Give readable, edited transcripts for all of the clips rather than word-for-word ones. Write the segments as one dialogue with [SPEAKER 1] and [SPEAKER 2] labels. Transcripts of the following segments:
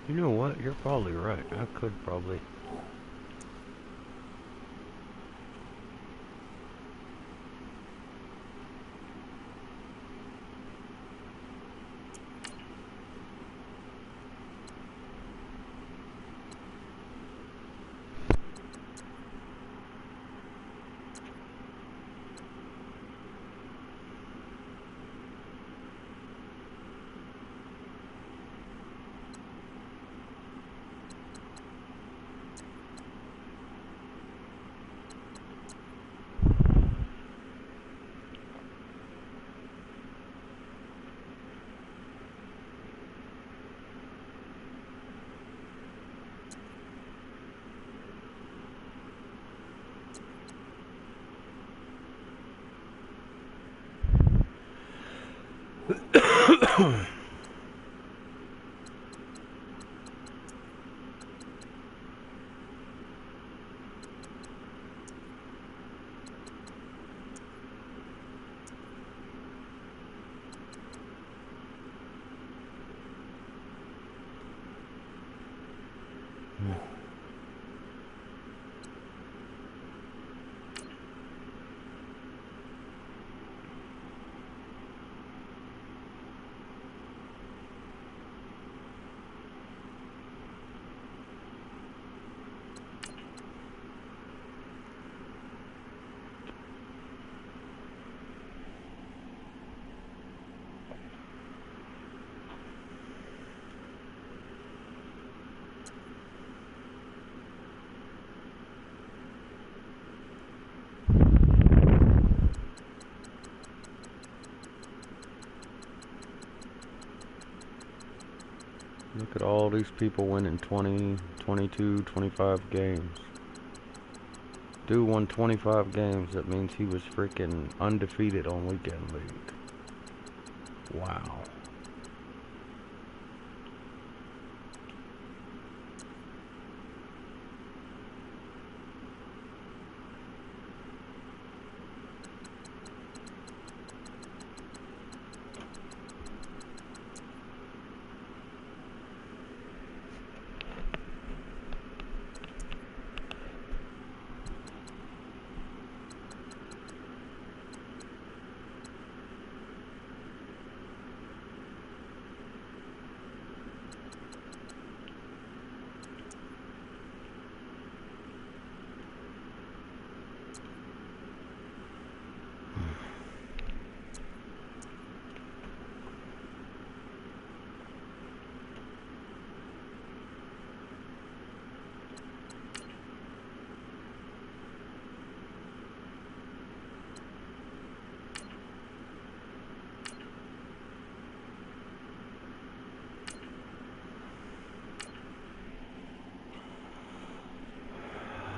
[SPEAKER 1] You know what? You're probably right. I could probably. Look at all these people winning 20, 22, 25 games. Dude won 25 games. That means he was freaking undefeated on Weekend League. Wow.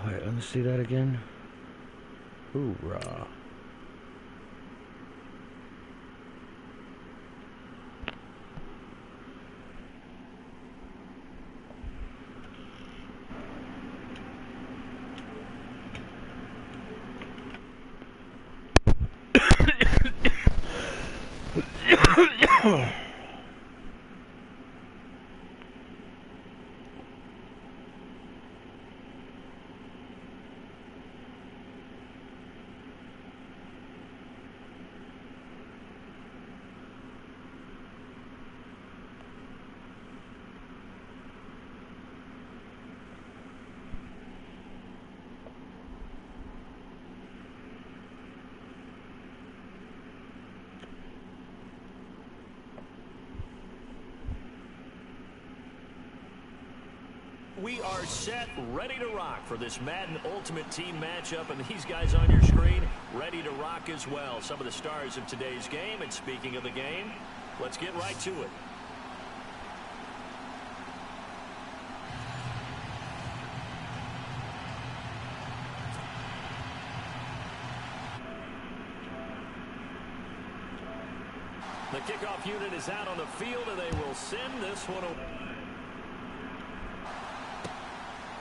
[SPEAKER 1] Wait, let me see that again. Hoorah.
[SPEAKER 2] We are set, ready to rock for this Madden Ultimate Team matchup, and these guys on your screen ready to rock as well. Some of the stars of today's game, and speaking of the game, let's get right to it. The kickoff unit is out on the field, and they will send this one away.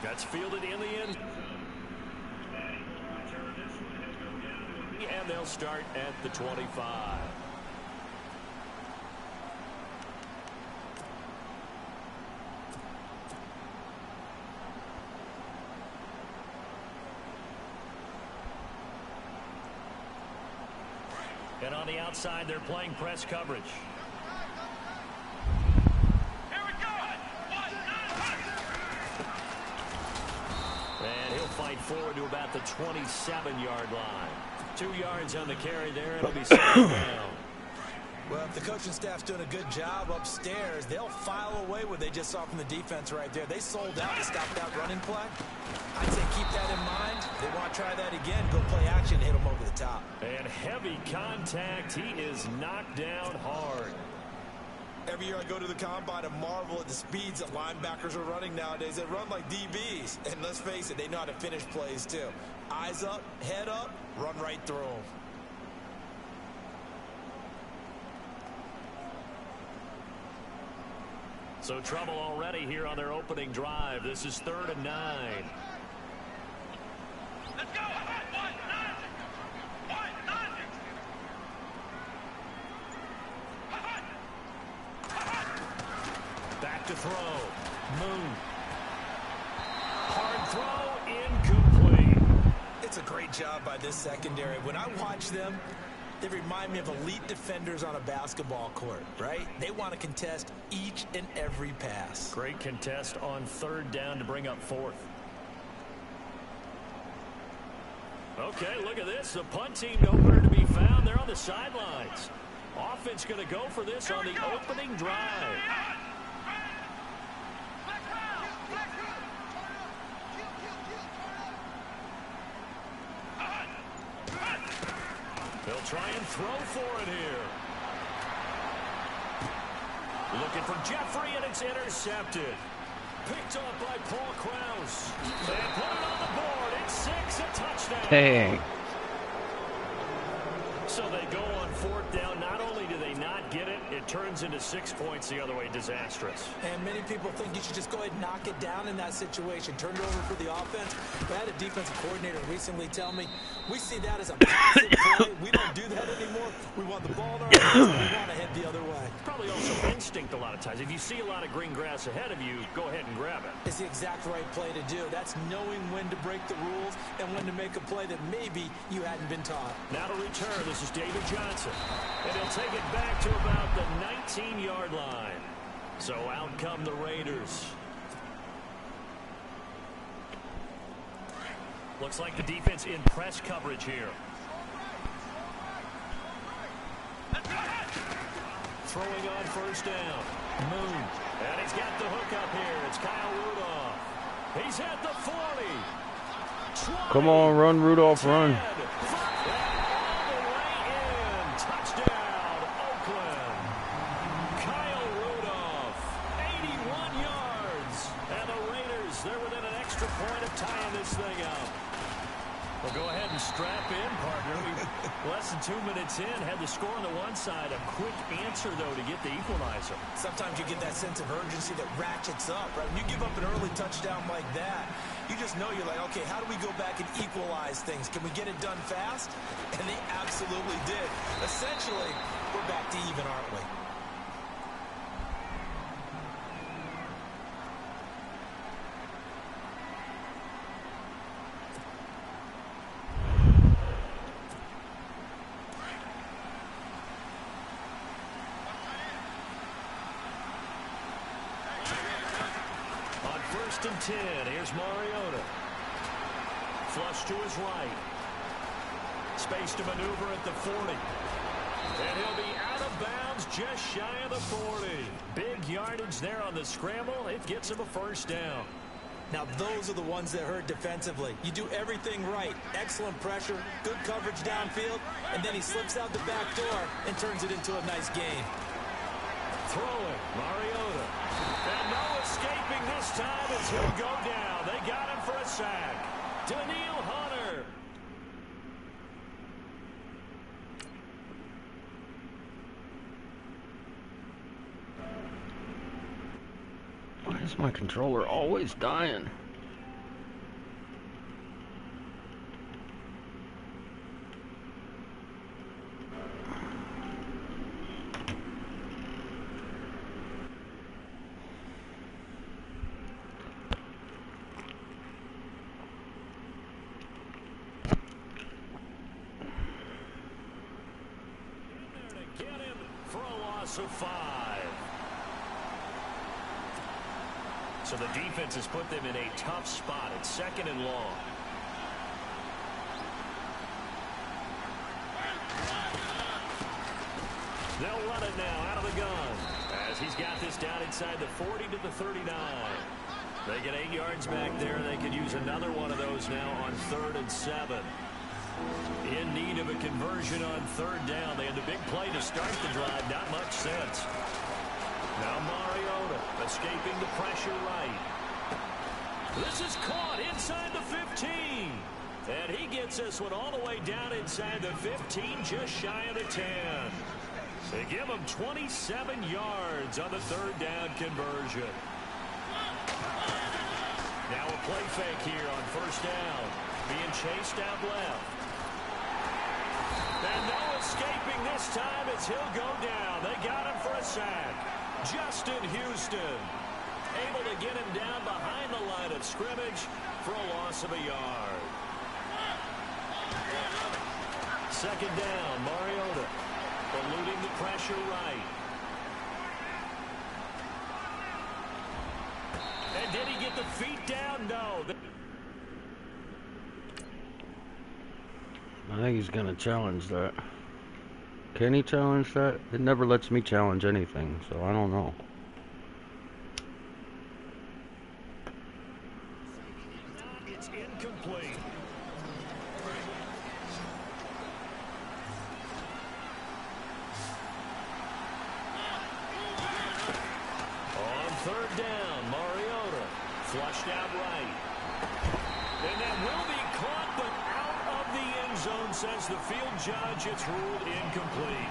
[SPEAKER 2] That's fielded in the end. And they'll start at the 25. And on the outside, they're playing press coverage. And he'll fight forward to about the 27-yard line. 2 yards on the carry there. It'll be second down.
[SPEAKER 3] Well, if the coaching staff's doing a good job upstairs, they'll file away what they just saw from the defense right there. They sold out to stop that running play. I'd say keep that in mind. They want to try that again. Go play action, hit them over the top.
[SPEAKER 2] And heavy contact. He is knocked down hard.
[SPEAKER 3] Every year I go to the combine and marvel at the speeds that linebackers are running nowadays. They run like DBs. And let's face it, they know how to finish plays too. Eyes up, head up, run right through them.
[SPEAKER 2] So trouble already here on their opening drive. This is 3rd and 9. Let's go. Back to throw. Moon. Hard throw, incomplete.
[SPEAKER 3] It's a great job by this secondary. When I watch them, they remind me of elite defenders on a basketball court, right? They want to contest each and every pass.
[SPEAKER 2] Great contest on 3rd down to bring up 4th. Okay, look at this. The punt team nowhere to be found. They're on the sidelines. Offense going to go for this on the opening drive. They'll try and throw for it here. Looking for Jeffrey, and it's intercepted. Picked up by Paul Krause. They put it on the board. It's 6, a touchdown.
[SPEAKER 1] Dang.
[SPEAKER 2] So they go on 4th down. Not only do they not get it, it turns into 6 points the other way. Disastrous.
[SPEAKER 3] And many people think you should just go ahead and knock it down in that situation. Turn it over for the offense. I had a defensive coordinator recently tell me, we see that as a passive play. We don't do that anymore. We want the ball in our hands. We want to head the other way.
[SPEAKER 2] Probably also instinct a lot of times. If you see a lot of green grass ahead of you, go ahead and grab it.
[SPEAKER 3] It's the exact right play to do. That's knowing when to break the rules and when to make a play that maybe you hadn't been taught.
[SPEAKER 2] Now to return, this is David Johnson. And he'll take it back to about the 19-yard line. So out come the Raiders. Looks like the defense in press coverage here. Throwing on 1st down. Moon. And he's got the hook up here. It's Kyle Rudolph. He's at the 40. 20,
[SPEAKER 1] Come on, run, Rudolph,
[SPEAKER 2] 10,
[SPEAKER 1] run.
[SPEAKER 2] all the way in. Touchdown, Oakland. Kyle Rudolph, 81 yards. And the Raiders, they're within an extra point of tying this thing up. Well, go ahead and strap in, partner. Less than 2 minutes in, had the score on the one side. A quick answer, though, to get the equalizer.
[SPEAKER 3] Sometimes you get that sense of urgency that ratchets up, right? When you give up an early touchdown like that, you just know you're like, okay, how do we go back and equalize things? Can we get it done fast? And they absolutely did. Essentially, we're back to even, aren't we?
[SPEAKER 2] On 1st and 10, here's Mariota. Flush to his right. Space to maneuver at the 40. And he'll be out of bounds just shy of the 40. Big yardage there on the scramble. It gets him a 1st down.
[SPEAKER 3] Now, those are the ones that hurt defensively. You do everything right. Excellent pressure, good coverage downfield, and then he slips out the back door and turns it into a nice gain.
[SPEAKER 2] Throwing, Mariota. And no escaping this time as he'll go down. They got him for a sack. Daniil Hunter.
[SPEAKER 1] Why is my controller always dying?
[SPEAKER 2] loss of 5. So the defense has put them in a tough spot at 2nd and long. They'll run it now out of the gun as he's got this down inside the 40 to the 39. They get 8 yards back there. They could use another one of those now on 3rd and 7. In need of a conversion on 3rd down. They had the big play to start the drive. Not much sense. Now Mariota escaping the pressure right. This is caught inside the 15. And he gets this one all the way down inside the 15, just shy of the 10. They give him 27 yards on the 3rd down conversion. Now a play fake here on 1st down. Being chased out left. And no escaping this time as he'll go down. They got him for a sack. Justin Houston able to get him down behind the line of scrimmage for a loss of a yard. 2nd down, Mariota eluding the pressure right. And did he get the feet down? No.
[SPEAKER 1] I think he's going to challenge that. Can he challenge that? It never lets me challenge anything, so I don't know.
[SPEAKER 2] It's incomplete. On 3rd down, Mariota flushed out right. And that will be caught, but out of the end zone, says the field judge. It's ruled incomplete.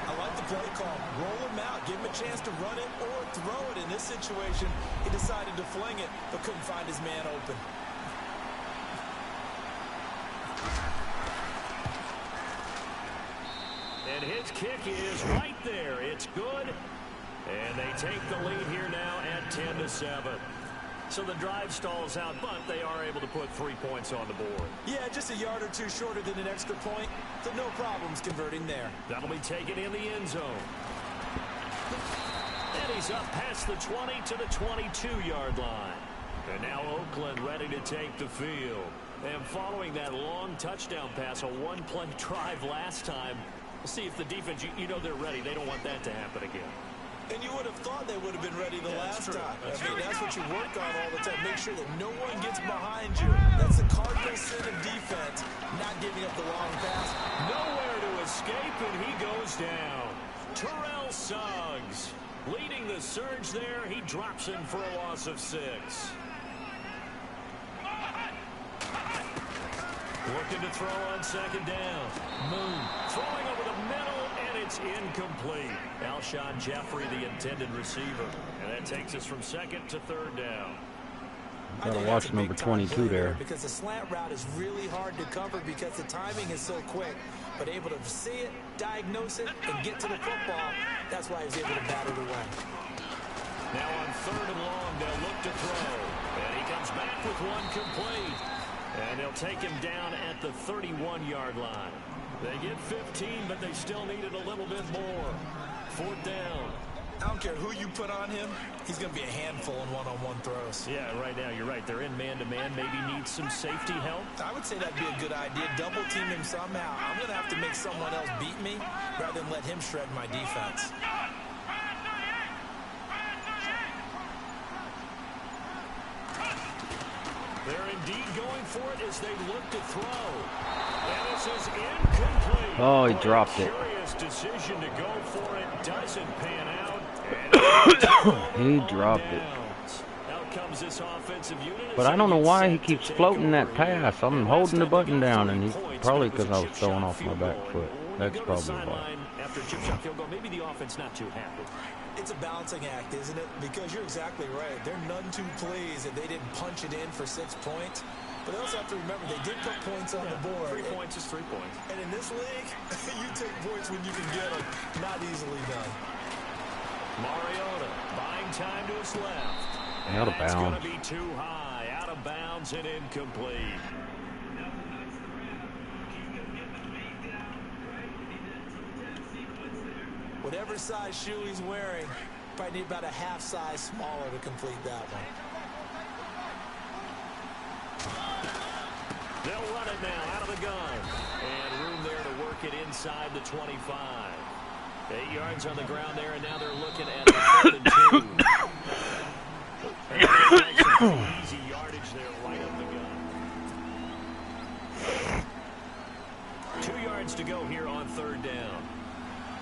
[SPEAKER 3] I like the play call. Roll him out. Give him a chance to run it or throw it. In this situation, he decided to fling it, but couldn't find his man open.
[SPEAKER 2] And his kick is right there. It's good. And they take the lead here now at 10-7. So the drive stalls out, but they are able to put 3 points on the board.
[SPEAKER 3] Yeah, just a yard or two shorter than an extra point, so no problems converting there.
[SPEAKER 2] That'll be taken in the end zone. And he's up past the 20 to the 22-yard line. And now Oakland ready to take the field. And following that long touchdown pass, a one-play drive last time, we'll see if the defense, you know they're ready. They don't want that to happen again.
[SPEAKER 3] And you would have thought they would have been ready the last time.
[SPEAKER 2] That's
[SPEAKER 3] what you work on all the time. Make sure that no one gets behind you. That's the cardinal sin of defense, not giving up the long pass.
[SPEAKER 2] Nowhere to escape, and he goes down. Terrell Suggs leading the surge there. He drops in for a loss of 6. Looking to throw on 2nd down. Moon throwing over the middle, and it's incomplete. Alshon Jeffrey, the intended receiver. And that takes us from 2nd to 3rd down.
[SPEAKER 1] Gotta watch number 22 there.
[SPEAKER 3] Because the slant route is really hard to cover because the timing is so quick. But able to see it, diagnose it, and get to the football, that's why he's able to bat it away.
[SPEAKER 2] Now on 3rd and long, they'll look to throw. And he comes back with one complete. And they'll take him down at the 31-yard line. They get 15, but they still needed a little bit more. 4th down.
[SPEAKER 3] I don't care who you put on him. He's going to be a handful in one-on-one throws.
[SPEAKER 2] Yeah, right now, you're right. They're in man-to-man. Maybe needs some safety help.
[SPEAKER 3] I would say that'd be a good idea. Double team him somehow. I'm going to have to make someone else beat me rather than let him shred my defense.
[SPEAKER 2] They're indeed going for it as they look to throw. And this is incomplete.
[SPEAKER 1] Oh, he dropped it.
[SPEAKER 2] Curious decision to go for it. Doesn't pan out.
[SPEAKER 1] He dropped it.
[SPEAKER 2] Out comes this offensive unit.
[SPEAKER 1] But I don't know why he keeps floating that pass. I'm holding the button down, and he probably because I was throwing off my back foot. That's probably why.
[SPEAKER 2] After chip shot field goal, maybe the offense not too happy.
[SPEAKER 3] It's a balancing act, isn't it? Because you're exactly right. They're none too pleased that they didn't punch it in for 6 points. But they also have to remember they did put points on the board.
[SPEAKER 2] 3 points is 3 points.
[SPEAKER 3] And in this league, you take points when you can get them. Not easily done.
[SPEAKER 2] Mariota buying time to his left.
[SPEAKER 1] Out of bounds.
[SPEAKER 2] It's going to be too high. Out of bounds and incomplete.
[SPEAKER 3] Whatever size shoe he's wearing, probably need about a half size smaller to complete that one.
[SPEAKER 2] They'll run it now out of the gun. And room there to work it inside the 25. 8 yards on the ground there, and now they're looking at a 3rd and 2. And some easy yardage there right up the gun. 2 yards to go here on 3rd down.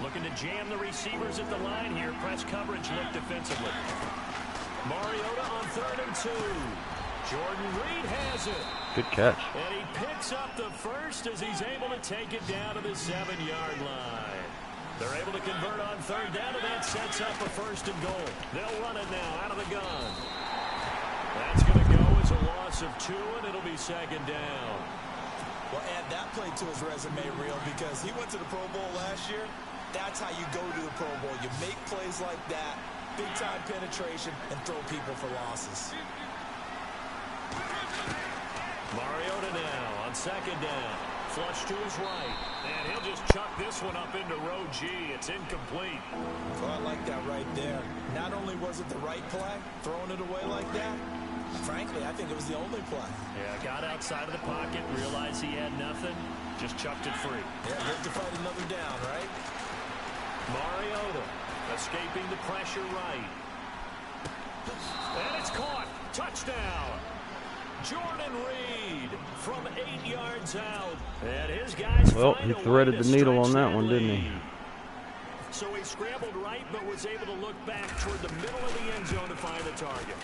[SPEAKER 2] Looking to jam the receivers at the line here. Press coverage look defensively. Mariota on 3rd and 2. Jordan Reed has it.
[SPEAKER 1] Good catch.
[SPEAKER 2] And he picks up the first as he's able to take it down to the 7-yard line. They're able to convert on 3rd down, and that sets up a 1st and goal. They'll run it now out of the gun. That's going to go as a loss of 2, and it'll be 2nd down.
[SPEAKER 3] Well, add that play to his resume reel because he went to the Pro Bowl last year. That's how you go to the Pro Bowl. You make plays like that, big-time penetration, and throw people for losses.
[SPEAKER 2] Mariota now on 2nd down. Flush to his right. And he'll just chuck this one up into row G. It's incomplete.
[SPEAKER 3] Well, I like that right there. Not only was it the right play, throwing it away like that, frankly, I think it was the only play.
[SPEAKER 2] Yeah, got outside of the pocket, realized he had nothing, just chucked it free.
[SPEAKER 3] Yeah, live to fight another down, right?
[SPEAKER 2] Mariota escaping the pressure right. And it's caught. Touchdown. Jordan Reed from 8 yards out. And his guys
[SPEAKER 1] he threaded the needle on that one, didn't he?
[SPEAKER 2] So he scrambled right, but was able to look back toward the middle of the end zone to find the target.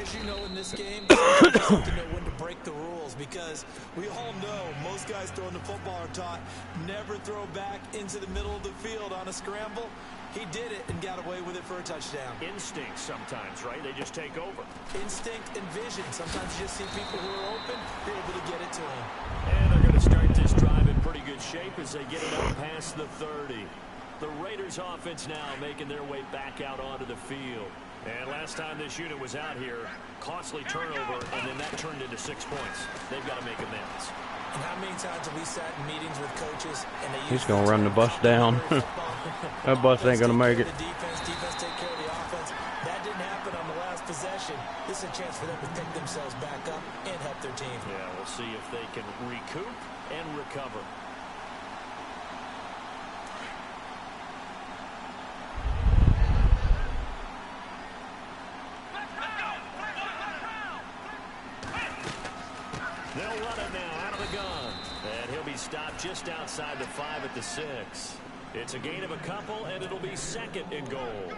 [SPEAKER 3] As you know, in this game, you have to know when to break the rules because we all know most guys throwing the football are taught never throw back into the middle of the field on a scramble. He did it and got away with it for a touchdown.
[SPEAKER 2] Instinct sometimes, right? They just take over.
[SPEAKER 3] Instinct and vision. Sometimes you just see people who are open, you're able to get it to them.
[SPEAKER 2] And they're going to start this drive in pretty good shape as they get it up past the 30. The Raiders offense now making their way back out onto the field. And last time this unit was out here, costly turnover, and then that turned into 6 points. They've got to make amends.
[SPEAKER 3] And how many times have we sat in meetings with coaches and they
[SPEAKER 1] He's going to run the bus down. That bus ain't going to make it.
[SPEAKER 3] Defense take care of the offense. That didn't happen on the last possession. This is a chance for them to pick themselves back up and help their team.
[SPEAKER 2] Yeah, we'll see if they can recoup and recover. They'll run it now out of the gun. And he'll be stopped just outside the 5 at the 6. It's a gain of a couple, and it'll be 2nd and goal.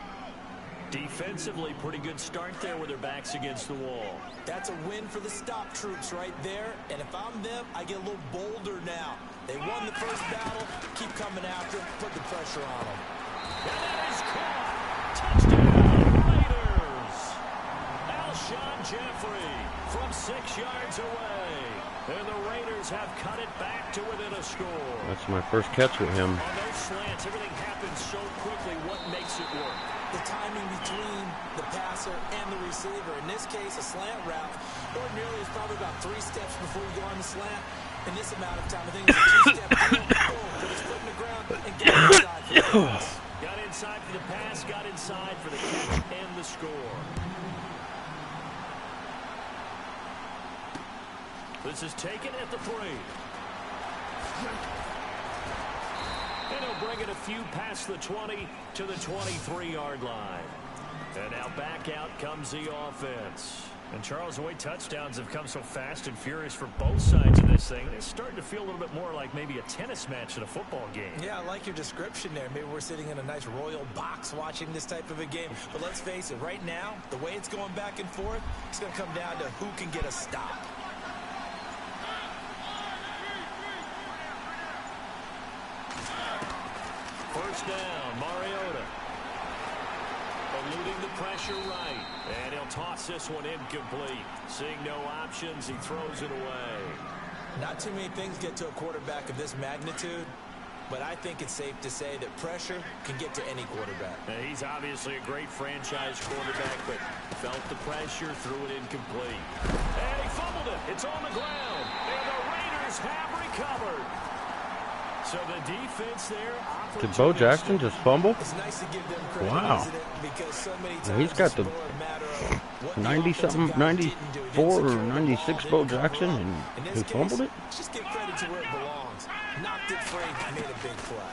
[SPEAKER 2] Defensively, pretty good start there with their backs against the wall.
[SPEAKER 3] That's a win for the stop troops right there. And if I'm them, I get a little bolder now. They won the first battle. Keep coming after them. Put the pressure on them.
[SPEAKER 2] And that is caught. Touchdown, Raiders. Alshon Jeffrey from 6 yards away. And the Raiders have cut it back to within a score.
[SPEAKER 1] That's my first catch with him.
[SPEAKER 2] On those slants, everything happens so quickly. What makes it work?
[SPEAKER 3] The timing between the passer and the receiver. In this case, a slant route. Ordinarily, it's probably about 3 steps before you go on the slant. In this amount of time, I think it's a 2-step deal. Boom, put his foot in the ground and get inside for the pass.
[SPEAKER 2] Got inside for the pass, got inside for the catch and the score. This is taken at the 3. And he'll bring it a few past the 20 to the 23-yard line. And now back out comes the offense. And Charles, the way touchdowns have come so fast and furious for both sides of this thing, it's starting to feel a little bit more like maybe a tennis match than a football game.
[SPEAKER 3] Yeah, I like your description there. Maybe we're sitting in a nice royal box watching this type of a game. But let's face it, right now, the way it's going back and forth, it's going to come down to who can get a stop.
[SPEAKER 2] First down, Mariota. Eluding the pressure right. And he'll toss this one incomplete. Seeing no options, he throws it away.
[SPEAKER 3] Not too many things get to a quarterback of this magnitude, but I think it's safe to say that pressure can get to any quarterback.
[SPEAKER 2] Now, he's obviously a great franchise quarterback, but felt the pressure, threw it incomplete. And he fumbled it. It's on the ground. And the Raiders have recovered. So the defense there.
[SPEAKER 1] Did Bo Jackson just fumble?
[SPEAKER 3] It's nice to give them credit,
[SPEAKER 1] Wow.
[SPEAKER 3] isn't it? Because so many
[SPEAKER 1] Now
[SPEAKER 3] times
[SPEAKER 1] he's got
[SPEAKER 3] it's
[SPEAKER 1] the
[SPEAKER 3] more a matter of what the
[SPEAKER 1] 90-something,
[SPEAKER 3] offensive guy didn't do. He didn't
[SPEAKER 1] 94 or
[SPEAKER 3] secure the ball,
[SPEAKER 1] 96
[SPEAKER 3] didn't
[SPEAKER 1] Bo
[SPEAKER 3] cover
[SPEAKER 1] Jackson,
[SPEAKER 3] up.
[SPEAKER 1] and
[SPEAKER 3] In this
[SPEAKER 1] he
[SPEAKER 3] case,
[SPEAKER 1] fumbled it?
[SPEAKER 3] just give credit to where it belongs. Knocked it free, made a big play.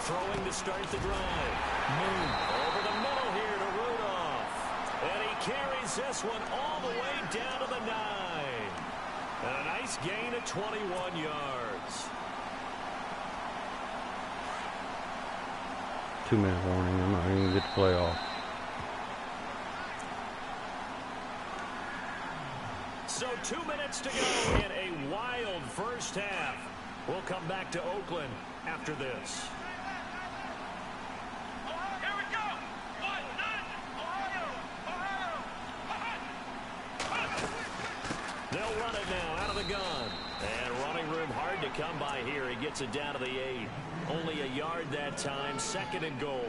[SPEAKER 2] Throwing to start the drive. Moon over the middle here to Rudolph. And he carries this one all the way down to the 9. And a nice gain of 21 yards.
[SPEAKER 1] 2-minute warning. I'm not even going to get the play off.
[SPEAKER 2] So 2 minutes to go in a wild first half. We'll come back to Oakland after this.
[SPEAKER 4] Here we go. 1-0.
[SPEAKER 2] They'll run it now out of the gun. And running room hard to come by here. He gets it down to the 8. Only a yard that time. 2nd and goal.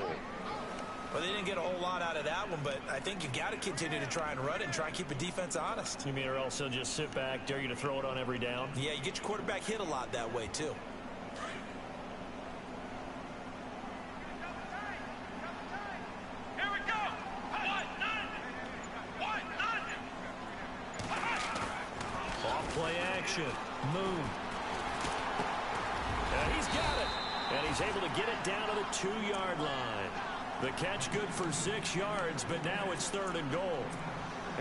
[SPEAKER 3] Well, they didn't get a whole lot out of that one, but I think you got to continue to try and run it and try and keep a defense honest.
[SPEAKER 2] You mean or else he'll just sit back, dare you to throw it on every down?
[SPEAKER 3] Yeah, you get your quarterback hit a lot that way, too.
[SPEAKER 4] Here we go. 1-0.
[SPEAKER 2] Off play action. Moon. And he's got it. And he's able to get it down to the 2-yard line. The catch good for 6 yards, but now it's 3rd and goal.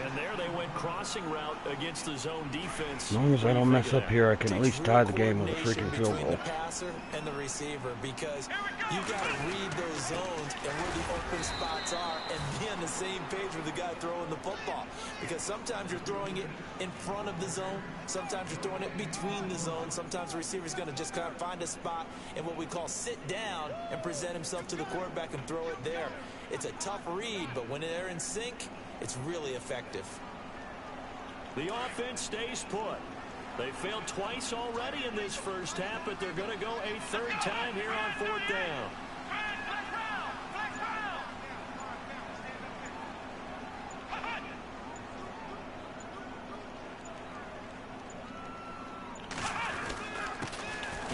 [SPEAKER 2] And there they went crossing route against the zone defense.
[SPEAKER 1] As long as I don't mess up here, I can at least tie the game with a freaking field
[SPEAKER 3] between
[SPEAKER 1] goal.
[SPEAKER 3] the passer and the receiver, because you got to read those zones and where the open spots are and be on the same page with the guy throwing the football. Because sometimes you're throwing it in front of the zone, sometimes you're throwing it between the zones, sometimes the receiver's going to just kind of find a spot and what we call sit down and present himself to the quarterback and throw it there. It's a tough read, but when they're in sync, it's really effective.
[SPEAKER 2] The offense stays put. They failed twice already in this first half, but they're going to go a 3rd time here on 4th down.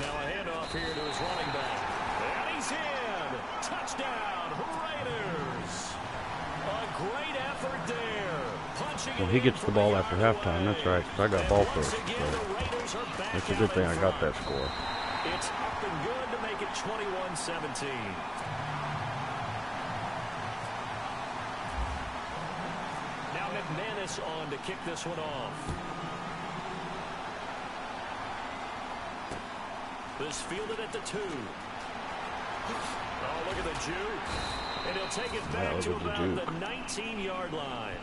[SPEAKER 2] Now a handoff here to his running back. And he's in. Touchdown, Raiders. A great effort there. Punching
[SPEAKER 1] Well,
[SPEAKER 2] it
[SPEAKER 1] he
[SPEAKER 2] in
[SPEAKER 1] gets
[SPEAKER 2] from
[SPEAKER 1] the ball
[SPEAKER 2] the
[SPEAKER 1] after
[SPEAKER 2] yard
[SPEAKER 1] halftime.
[SPEAKER 2] line.
[SPEAKER 1] That's right, because I got
[SPEAKER 2] And
[SPEAKER 1] ball
[SPEAKER 2] once
[SPEAKER 1] first.
[SPEAKER 2] again,
[SPEAKER 1] So
[SPEAKER 2] the Raiders are back
[SPEAKER 1] that's a
[SPEAKER 2] out
[SPEAKER 1] good thing
[SPEAKER 2] in
[SPEAKER 1] I got
[SPEAKER 2] front.
[SPEAKER 1] that score.
[SPEAKER 2] It's up and good to make it 21-17. Now McManus on to kick this one off. This fielded at the 2. Oh, look at the juke. And he'll take it back to about the 19-yard line.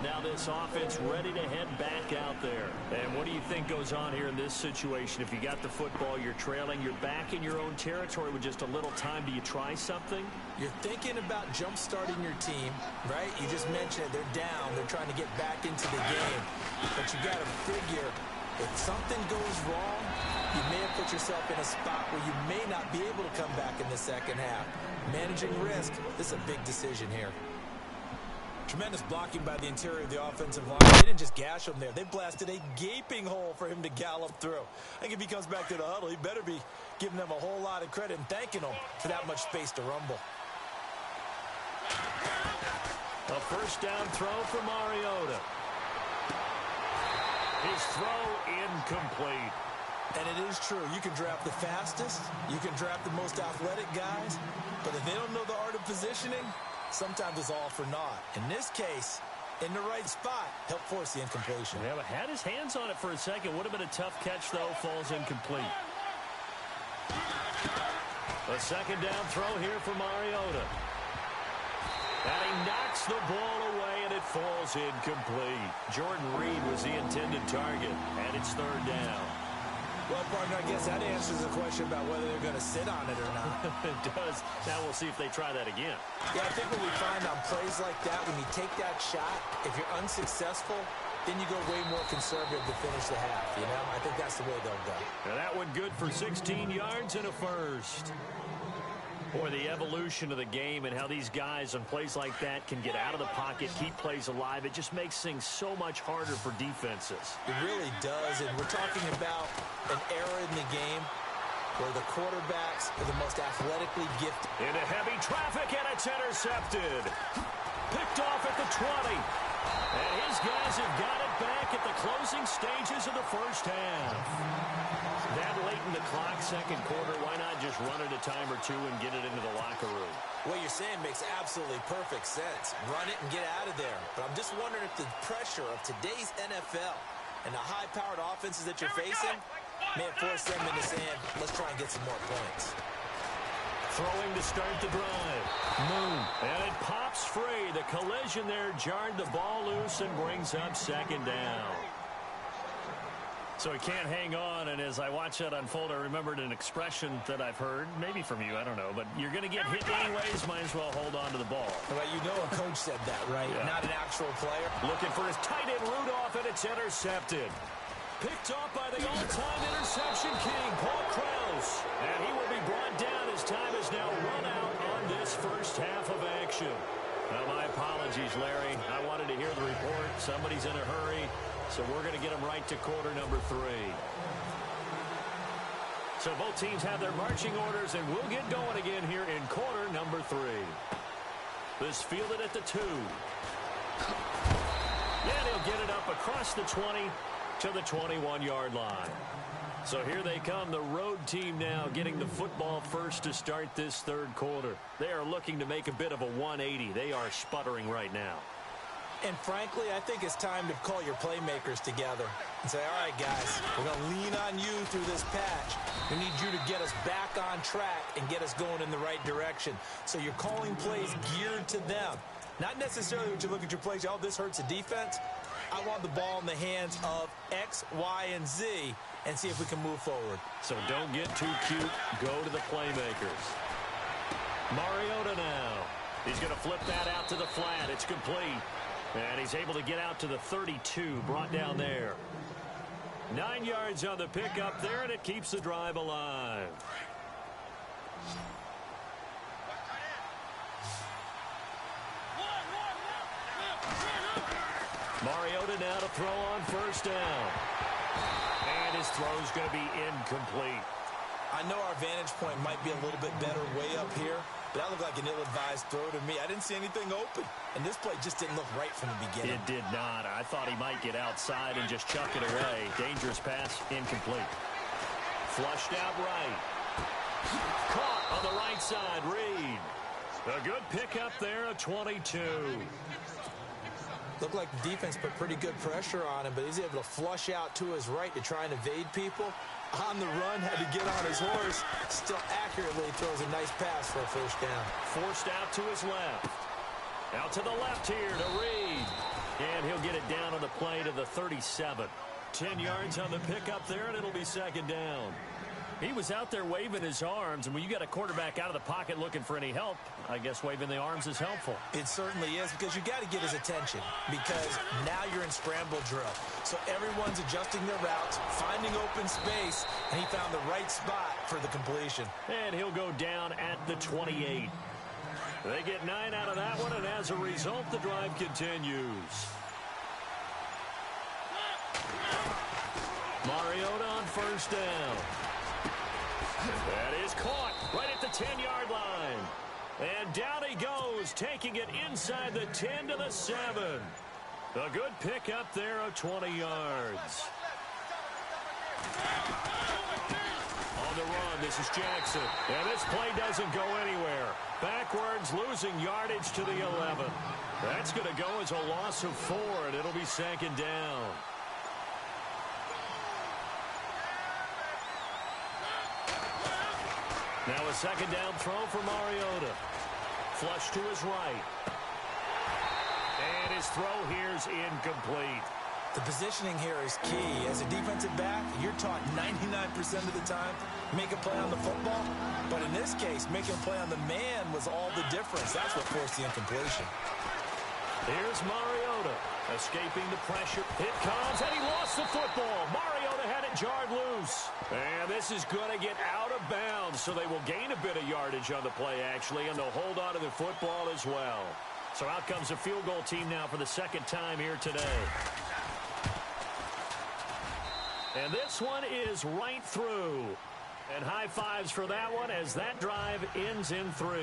[SPEAKER 2] Now this offense ready to head back out there. And what do you think goes on here in this situation? If you got the football, you're trailing, you're back in your own territory with just a little time. Do you try something?
[SPEAKER 3] You're thinking about jump-starting your team, right? You just mentioned it. They're down. They're trying to get back into the game. But you got to figure, if something goes wrong, you may have put yourself in a spot where you may not be able to come back in the second half. Managing risk, this is a big decision here. Tremendous blocking by the interior of the offensive line. They didn't just gash him there. They blasted a gaping hole for him to gallop through. I think if he comes back to the huddle, he better be giving them a whole lot of credit and thanking them for that much space to rumble.
[SPEAKER 2] A first down throw for Mariota. His throw incomplete.
[SPEAKER 3] And it is true. You can draft the fastest. You can draft the most athletic guys. But if they don't know the art of positioning, sometimes it's all for naught. In this case, in the right spot, help force the incompletion.
[SPEAKER 2] Yeah, but had his hands on it for a second. Would have been a tough catch, though. Falls incomplete. A second down throw here for Mariota. And he knocks the ball away, and it falls incomplete. Jordan Reed was the intended target, and it's 3rd down.
[SPEAKER 3] Well, partner, I guess that answers the question about whether they're going to sit on it or not.
[SPEAKER 2] It does. Now we'll see if they try that again.
[SPEAKER 3] Yeah, I think what we find on plays like that, when you take that shot, if you're unsuccessful, then you go way more conservative to finish the half, you know? I think that's the way they'll go.
[SPEAKER 2] And that one good for 16 yards and a first. Boy, the evolution of the game and how these guys on plays like that can get out of the pocket, keep plays alive, it just makes things so much harder for defenses.
[SPEAKER 3] It really does, and we're talking about an era in the game where the quarterbacks are the most athletically gifted.
[SPEAKER 2] Into heavy traffic, and it's intercepted. Picked off at the 20. And his guys have got it back at the closing stages of the first half. That late in the clock, second quarter, why not just run it a time or two and get it into the locker room?
[SPEAKER 3] What you're saying makes absolutely perfect sense. Run it and get out of there. But I'm just wondering if the pressure of today's NFL and the high-powered offenses that you're facing may have forced them into saying, let's try and get some more points.
[SPEAKER 2] Throwing to start the drive. Moon. And it pops free. The collision there jarred the ball loose and brings up second down. So he can't hang on, and as I watch that unfold, I remembered an expression that I've heard, maybe from you, I don't know, but you're going to get hit anyways, might as well hold on to the ball.
[SPEAKER 3] Well, you know a coach said that, right?
[SPEAKER 2] Yeah.
[SPEAKER 3] Not an actual player.
[SPEAKER 2] Looking for his tight end Rudolph, and it's intercepted. Picked off by the all-time interception king, Paul Krause. And he will be brought down as time is now run out on this first half of action. Now, my apologies, Larry. I wanted to hear the report. Somebody's in a hurry. So we're going to get them right to quarter number 3. So both teams have their marching orders, and we'll get going again here in quarter number 3. This fielded at the 2. And he'll get it up across the 20 to the 21-yard line. So here they come, the road team now getting the football first to start this third quarter. They are looking to make a bit of a 180. They are sputtering right now.
[SPEAKER 3] And frankly, I think it's time to call your playmakers together and say, all right, guys, we're going to lean on you through this patch. We need you to get us back on track and get us going in the right direction. So you're calling plays geared to them. Not necessarily when you look at your plays, oh, this hurts the defense. I want the ball in the hands of X, Y, and Z and see if we can move forward.
[SPEAKER 2] So don't get too cute. Go to the playmakers. Mariota now. He's going to flip that out to the flat. It's complete. And he's able to get out to the 32, brought down there. 9 yards on the pickup there, and it keeps the drive alive. Mariota now to throw on first down. And his throw's going to be incomplete.
[SPEAKER 3] I know our vantage point might be a little bit better way up here, but that looked like an ill-advised throw to me. I didn't see anything open, and this play just didn't look right from the beginning.
[SPEAKER 2] It did not. I thought he might get outside and just chuck it away. Dangerous pass, incomplete. Flushed out right. Caught on the right side, Reed. A good pickup there, a 22.
[SPEAKER 3] Looked like the defense put pretty good pressure on him, but he's able to flush out to his right to try and evade people. On the run, had to get on his horse. Still accurately throws a nice pass for a first down.
[SPEAKER 2] Forced out to his left. Out to the left here to Reed. And he'll get it down on the play to the 37. 10 yards on the pickup there, and it'll be second down. He was out there waving his arms, and when you got a quarterback out of the pocket looking for any help, I guess waving the arms is helpful.
[SPEAKER 3] It certainly is, because you got to get his attention, because now you're in scramble drill. So everyone's adjusting their routes, finding open space, and he found the right spot for the completion.
[SPEAKER 2] And he'll go down at the 28. They get 9 out of that one, and as a result, the drive continues. Mariota on first down. That is caught right at the 10-yard line. And down he goes, taking it inside the 10 to the 7. A good pickup there of 20 yards. On the run, this is Jackson. And this play doesn't go anywhere. Backwards, losing yardage to the 11. That's going to go as a loss of 4, and it'll be second down. Now a second down throw for Mariota. Flush to his right. And his throw here's incomplete.
[SPEAKER 3] The positioning here is key. As a defensive back, you're taught 99% of the time, make a play on the football. But in this case, making a play on the man was all the difference. That's what forced the incompletion.
[SPEAKER 2] Here's Mariota, escaping the pressure. It comes, and he lost the football. Mariota had it jarred loose. And this is going to get out of bounds, so they will gain a bit of yardage on the play, actually, and they'll hold on to the football as well. So out comes the field goal team now for the second time here today. And this one is right through. And high fives for that one as that drive ends in 3.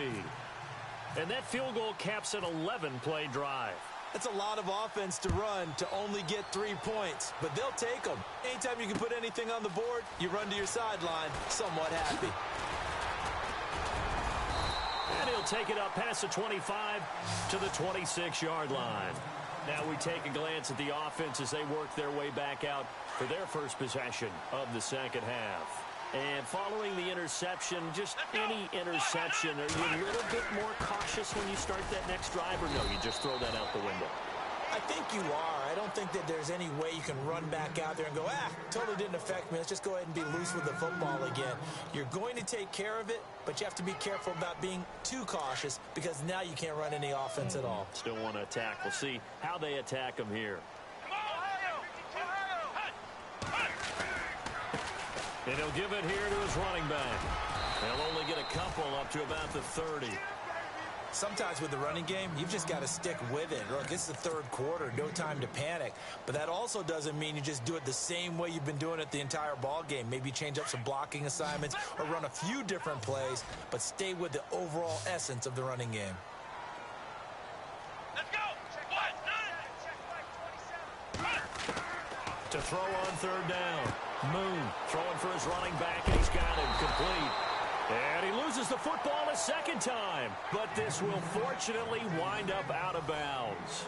[SPEAKER 2] And that field goal caps an 11-play drive.
[SPEAKER 3] That's a lot of offense to run to only get 3 points, but they'll take them. Anytime you can put anything on the board, you run to your sideline somewhat happy.
[SPEAKER 2] And he'll take it up past the 25 to the 26-yard line. Now we take a glance at the offense as they work their way back out for their first possession of the second half. And following the interception, just any interception, are you a little bit more cautious when you start that next drive, or no, you just throw that out the window?
[SPEAKER 3] I think you are. I don't think that there's any way you can run back out there and go, totally didn't affect me. Let's just go ahead and be loose with the football again. You're going to take care of it, but you have to be careful about being too cautious because now you can't run any offense at all.
[SPEAKER 2] Still want to attack. We'll see how they attack them here. And he'll give it here to his running back. They'll only get a couple up to about the 30.
[SPEAKER 3] Sometimes with the running game, you've just got to stick with it. Look, it's the third quarter, no time to panic. But that also doesn't mean you just do it the same way you've been doing it the entire ball game. Maybe change up some blocking assignments or run a few different plays, but stay with the overall essence of the running game.
[SPEAKER 4] Let's go.
[SPEAKER 2] To throw on third down. Moon throwing for his running back, and he's got him complete. And he loses the football a second time. But this will fortunately wind up out of bounds.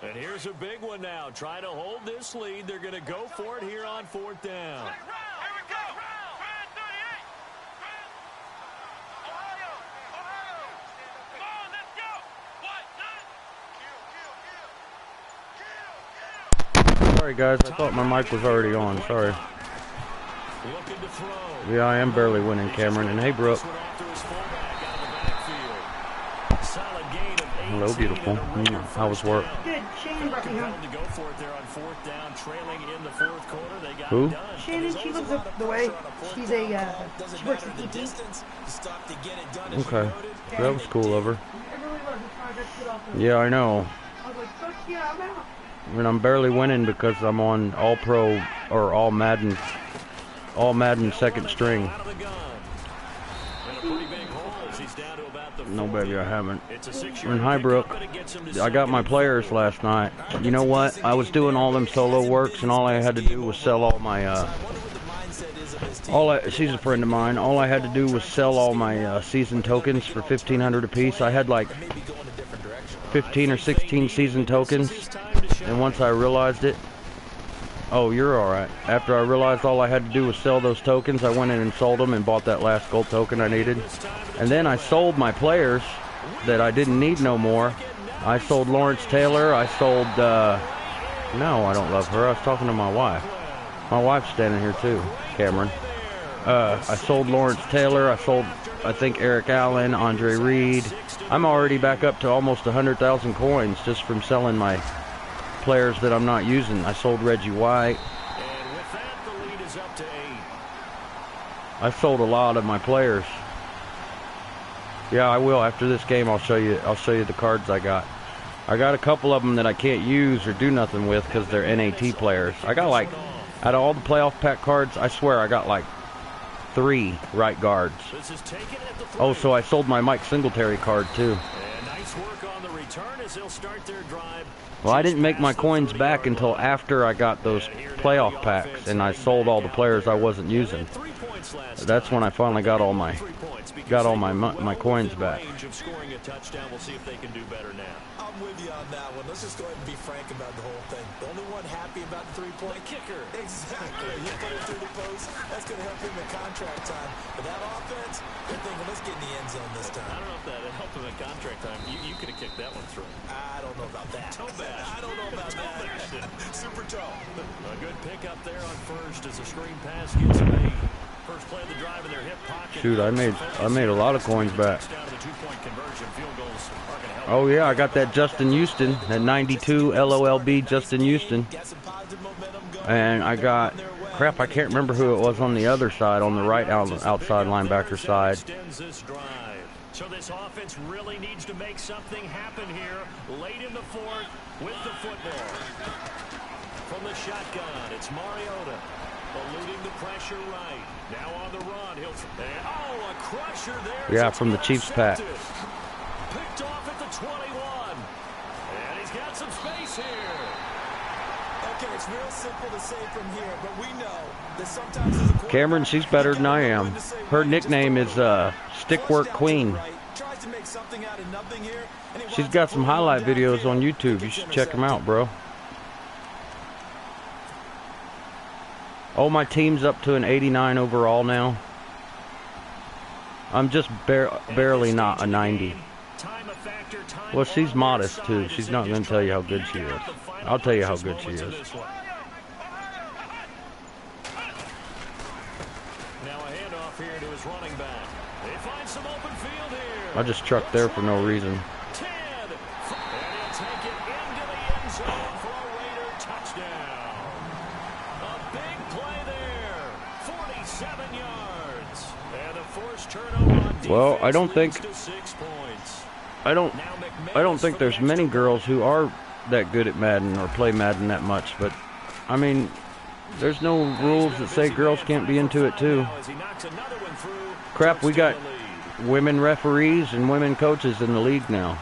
[SPEAKER 2] And here's a big one now. Trying to hold this lead. They're going to go for it here on fourth down.
[SPEAKER 4] Here we go. Brand 38. Ohio. Come on, let's go. What?
[SPEAKER 1] Sorry guys, I thought my mic was already on. Sorry.
[SPEAKER 2] Looking to throw.
[SPEAKER 1] Yeah, I am barely winning, Cameron. And hey, Brooke. Hello, beautiful. How was work?
[SPEAKER 5] Good. Shannon brought me home.
[SPEAKER 2] To go for it there on fourth down, trailing in the fourth quarter. They got
[SPEAKER 1] Who?
[SPEAKER 2] it done.
[SPEAKER 5] Shannon, she lives up the way. She's she works at TP.
[SPEAKER 1] Okay. That was cool of her.
[SPEAKER 5] It really was. The project put off.
[SPEAKER 1] Yeah, I know.
[SPEAKER 5] I was like, fuck yeah, I'm out.
[SPEAKER 1] And I'm barely winning because I'm on all pro or all Madden second string.
[SPEAKER 2] Out of the gun. And a pretty big hole as he's down to about the
[SPEAKER 1] No, baby, I haven't.
[SPEAKER 2] It's a 6-yard
[SPEAKER 1] And hi, Brooke.
[SPEAKER 2] pickup, and it gets him to
[SPEAKER 1] I got my players last night. You know what? I was doing all them solo works, and all I had to do was sell all my. She's a friend of mine. All I had to do was sell all my season tokens for 1,500 apiece. I had like 15 or 16 season tokens, and once I realized it, oh, you're all right. After I realized all I had to do was sell those tokens, I went in and sold them and bought that last gold token I needed. And then I sold my players that I didn't need no more. I sold Lawrence Taylor. I sold, no, I don't love her. I was talking to my wife. My wife's standing here too, Cameron. I sold Lawrence Taylor. I sold, I think, Eric Allen, Andre Reed. I'm already back up to almost 100,000 coins just from selling my players that I'm not using. I sold Reggie White.
[SPEAKER 2] And with that, the lead is up to 8.
[SPEAKER 1] I sold a lot of my players. Yeah, I will. After this game, I'll show you the cards I got. I got a couple of them that I can't use or do nothing with because they're NAT players. I got like, out of all the playoff pack cards, I swear I got like 3 right guards. Oh, so I sold my Mike Singletary card too.
[SPEAKER 2] And nice work on the return as they'll start their drive.
[SPEAKER 1] Well, I didn't make my coins back until after I got those playoff packs, and I sold all the players I wasn't using. That's when I finally got all my coins back.
[SPEAKER 3] I'm with you on that one. Let's just go ahead and be frank about the whole thing. The only one happy about the three-point kicker. Exactly. He put it through the post. That's going to help him in contract time. But that offense, they're thinking, let's get in the end zone this time.
[SPEAKER 2] I don't know if that helped him in contract time. You could have kicked that one through.
[SPEAKER 3] I don't know about that.
[SPEAKER 2] Toe bash.
[SPEAKER 3] I don't know about that. Super toe.
[SPEAKER 2] A good pickup there on first as a screen pass gets made. First play of the drive in their hip pocket.
[SPEAKER 1] Shoot, I made a lot of coins back. Oh yeah, I got that Justin Houston, that 92 LOLB Justin Houston, and I got Crap, I can't remember who it was on the other side, on the right outside linebacker side.
[SPEAKER 2] So this offense really needs to make something happen here late in the fourth with the football. From the shotgun, it's Mariota. Eluding the pressure right. Now on the run. He'll a crusher there.
[SPEAKER 1] Yeah, from the Chiefs pack.
[SPEAKER 2] Picked off at the 21. And he's got some space here.
[SPEAKER 3] Okay, it's real simple to say from here, but we know that sometimes as a quarterback,
[SPEAKER 1] Cameron, she's better than I am. Her nickname is Stickwork Queen.
[SPEAKER 3] Tries to make something out of nothing here, and
[SPEAKER 1] She's got some highlight videos on YouTube. You should check them out, bro. Oh, my team's up to an 89 overall now. I'm just barely not a 90. Well, she's modest, too. She's not going to tell you how good she is. I'll tell you how good she is.
[SPEAKER 2] Now a handoff here to his running back. They find some open field here.
[SPEAKER 1] I just trucked there for no reason.
[SPEAKER 2] 10. And he'll take it into the end zone for a Raider touchdown. A big play there. 47 yards. And a forced turnover on defense.
[SPEAKER 1] Well, I don't think
[SPEAKER 2] to 6 points.
[SPEAKER 1] I don't think there's many girls who are that good at Madden or play Madden that much, but I mean, there's no rules that say girls can't be into it too. Crap, we got women referees and women coaches in the league now.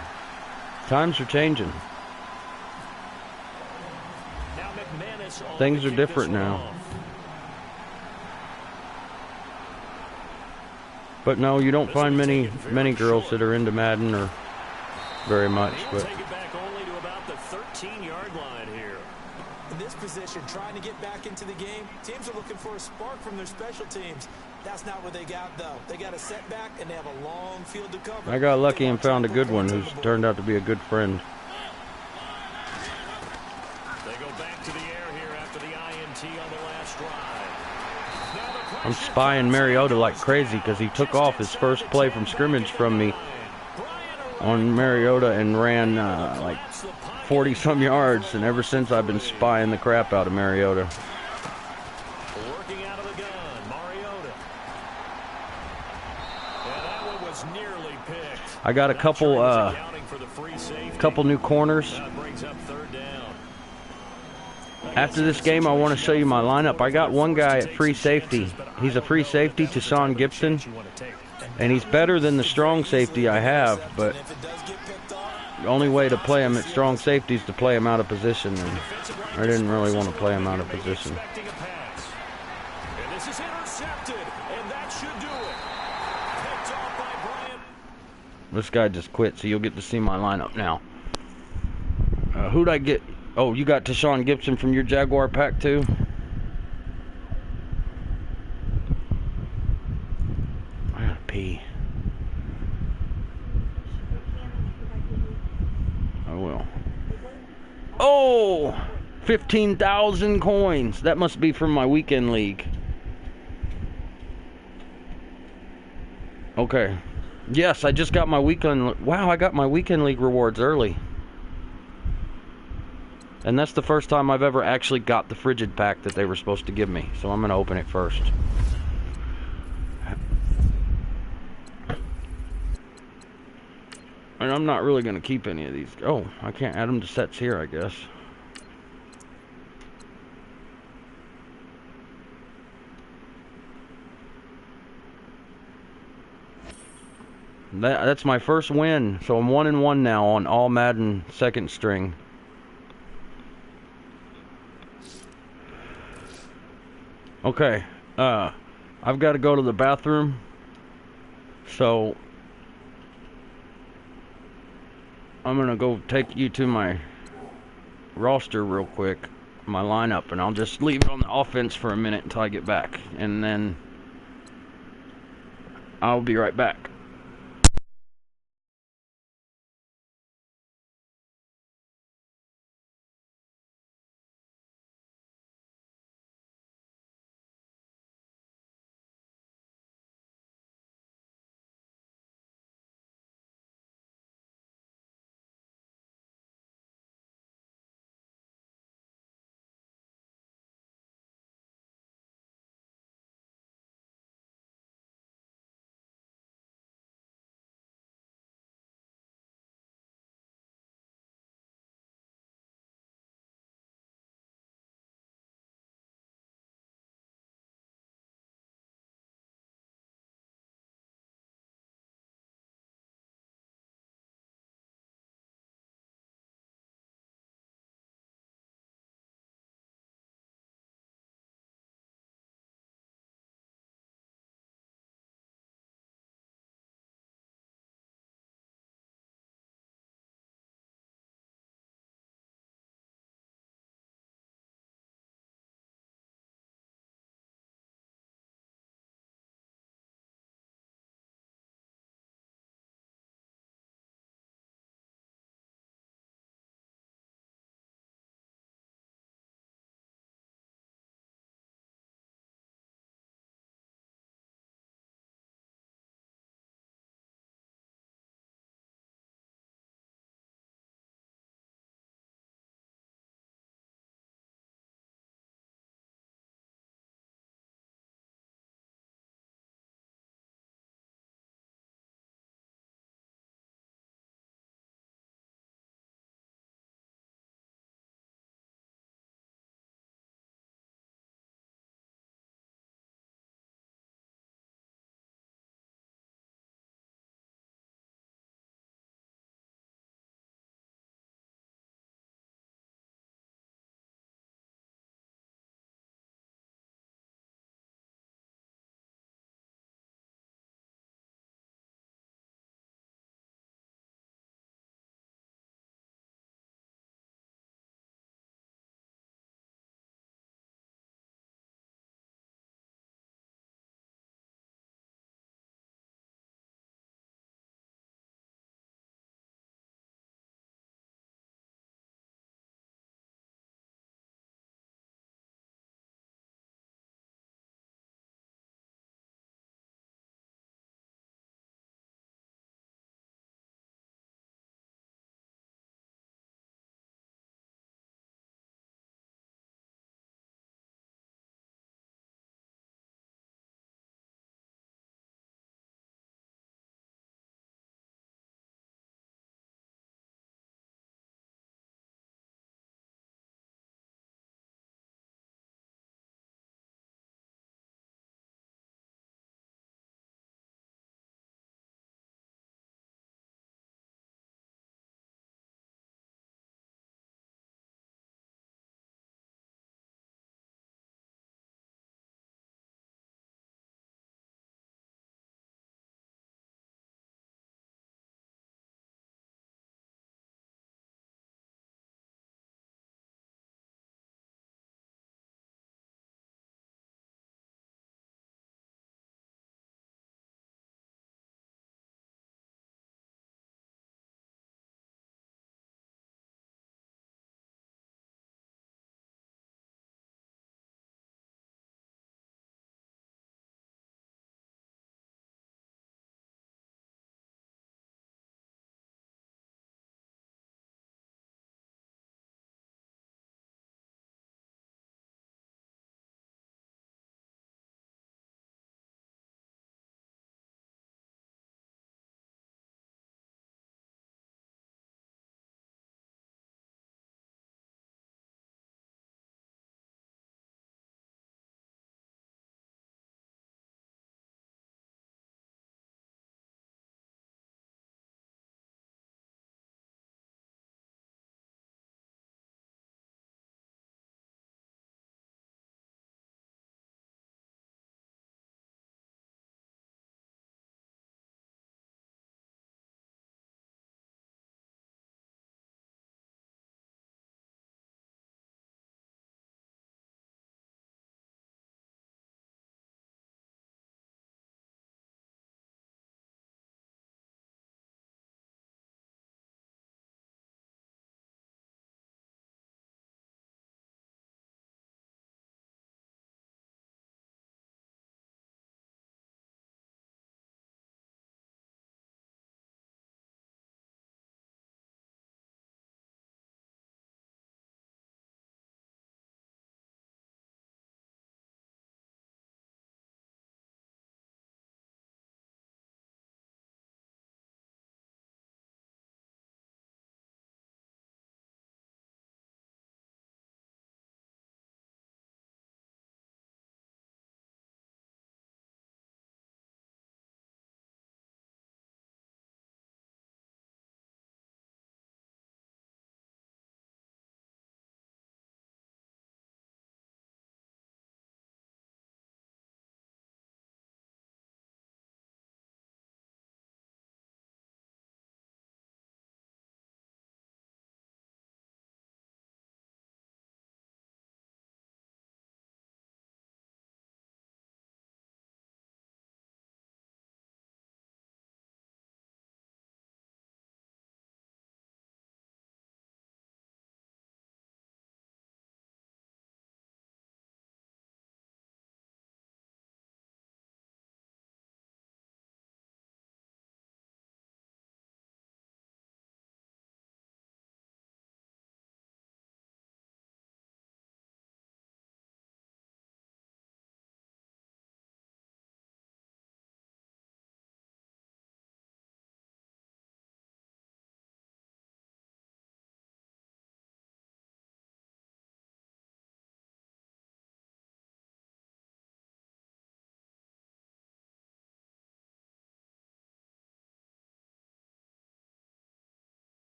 [SPEAKER 1] Times are changing. Things are different now. But no, you don't find many girls that are into Madden or very much, but
[SPEAKER 2] take it back only to about the 13-yard line here.
[SPEAKER 3] In this position, trying to get back into the game, teams are looking for a spark from their special teams. That's not what they got, though. They got a setback, and they have a long field to cover.
[SPEAKER 1] I got lucky and found a good one who's turned out to be a good friend.
[SPEAKER 2] They go back to the air here after the INT on the last drive.
[SPEAKER 1] I'm spying Mariota like crazy because he took off his first play from scrimmage from me on Mariota and ran like 40-some yards, and ever since I've been spying the crap out of Mariota.
[SPEAKER 2] Working out of the gun, Mariota. Yeah, that one was nearly picked.
[SPEAKER 1] I got a couple new corners.
[SPEAKER 2] That brings up third down.
[SPEAKER 1] After this game, I want to show you my lineup. I got one guy at free safety. He's a free safety to Sean Gibson, and he's better than the strong safety I have, but the only way to play him at strong safety is to play him out of position, and I didn't really want to play him out of position.
[SPEAKER 2] And this is intercepted, and that should do it. Picked off by Bryant.
[SPEAKER 1] This guy just quit, so you'll get to see my lineup now. Who'd I get? Oh, you got Tashawn Gibson from your Jaguar pack too? I gotta pee. I will. Oh! 15,000 coins. That must be from my weekend league. Okay. Yes, I just got my weekend. Wow, I got my weekend league rewards early. And that's the first time I've ever actually got the frigid pack that they were supposed to give me. So I'm going to open it first. And I'm not really going to keep any of these. Oh, I can't add them to sets here, I guess. That's my first win. So I'm 1-1 now on all Madden second string. Okay, I've got to go to the bathroom, so I'm going to go take you to my roster real quick, my lineup, and I'll just leave it on the offense for a minute until I get back, and then I'll be right back.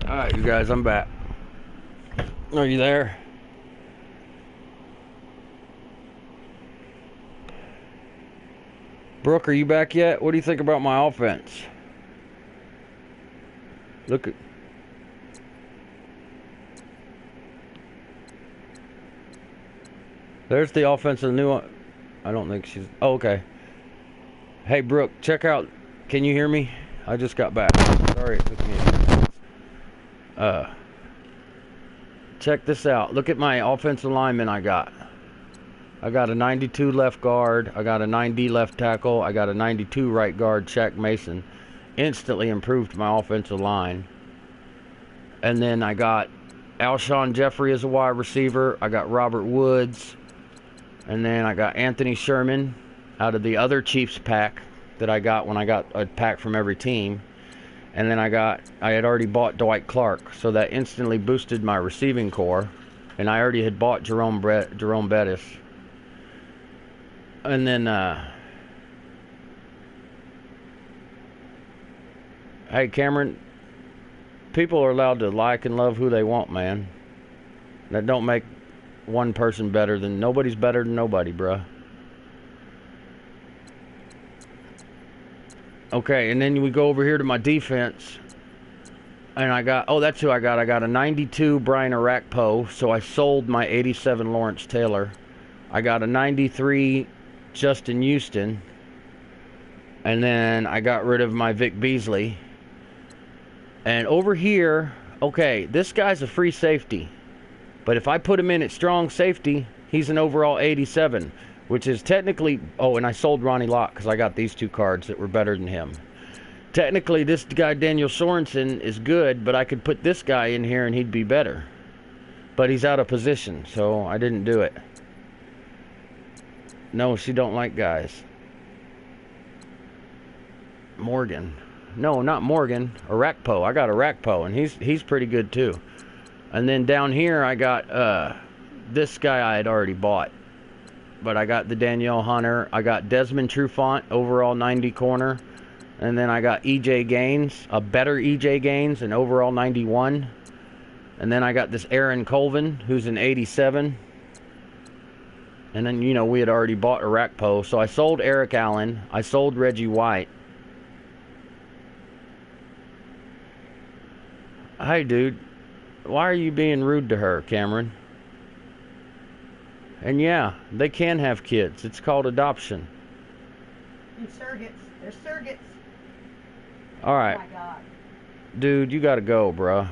[SPEAKER 1] Alright, you guys, I'm back. Are you there? Brooke, are you back yet? What do you think about my offense? Look at... There's the offensive new one. I don't think she's... Oh, okay. Hey, Brooke, check out... Can you hear me? I just got back. Sorry it took me a minute. Check this out. Look at my offensive lineman I got. I got a 92 left guard. I got a 90 left tackle. I got a 92 right guard, Shaq Mason. Instantly improved my offensive line. And then I got Alshon Jeffrey as a wide receiver. I got Robert Woods. And then I got Anthony Sherman out of the other Chiefs pack that I got when I got a pack from every team. And then I had already bought Dwight Clark, so that instantly boosted my receiving core. And I already had bought Jerome Bettis. And then, hey Cameron, people are allowed to like and love who they want, man. That don't make one person better than... Nobody's better than nobody, bruh. Okay, and then we go over here to my defense. And I got... Oh, that's who I got. I got a 92 Brian Arakpo, so I sold my 87 Lawrence Taylor. I got a 93 Justin Houston. And then I got rid of my Vic Beasley. And over here... Okay, this guy's a free safety. But if I put him in at strong safety, he's an overall 87. Which is technically... Oh, and I sold Ronnie Lott because I got these two cards that were better than him. Technically, this guy, Daniel Sorensen, is good, but I could put this guy in here and he'd be better. But he's out of position, so I didn't do it. No, she don't like guys. Morgan. No, not Morgan. Arakpo. I got Arakpo, and he's pretty good too. And then down here, I got this guy I had already bought. But I got the Danielle Hunter. I got Desmond Trufant, overall 90 corner. And then I got EJ Gaines, a better EJ Gaines, an overall 91. And then I got this Aaron Colvin, who's an 87. And then, you know, we had already bought Arakpo. So I sold Eric Allen. I sold Reggie White. Hey, dude. Why are you being rude to her, Cameron? And yeah, they can have kids. It's called adoption.
[SPEAKER 5] And surrogates. They're surrogates.
[SPEAKER 1] Alright.
[SPEAKER 5] Oh my God.
[SPEAKER 1] Dude, you gotta go, bruh.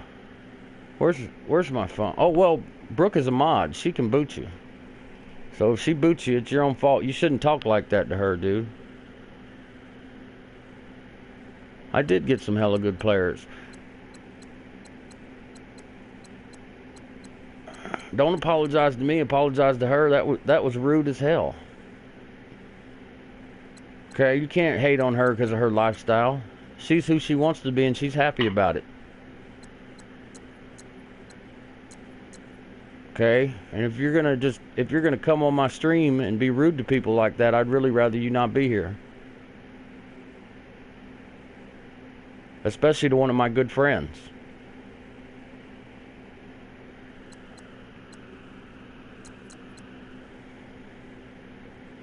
[SPEAKER 1] Where's my phone? Oh, well, Brooke is a mod. She can boot you. So if she boots you, it's your own fault. You shouldn't talk like that to her, dude. I did get some hella good players. Don't apologize to me, apologize to her. That was rude as hell. Okay, you can't hate on her because of her lifestyle. She's who she wants to be and she's happy about it. Okay? And if you're gonna come on my stream and be rude to people like that, I'd really rather you not be here. Especially to one of my good friends.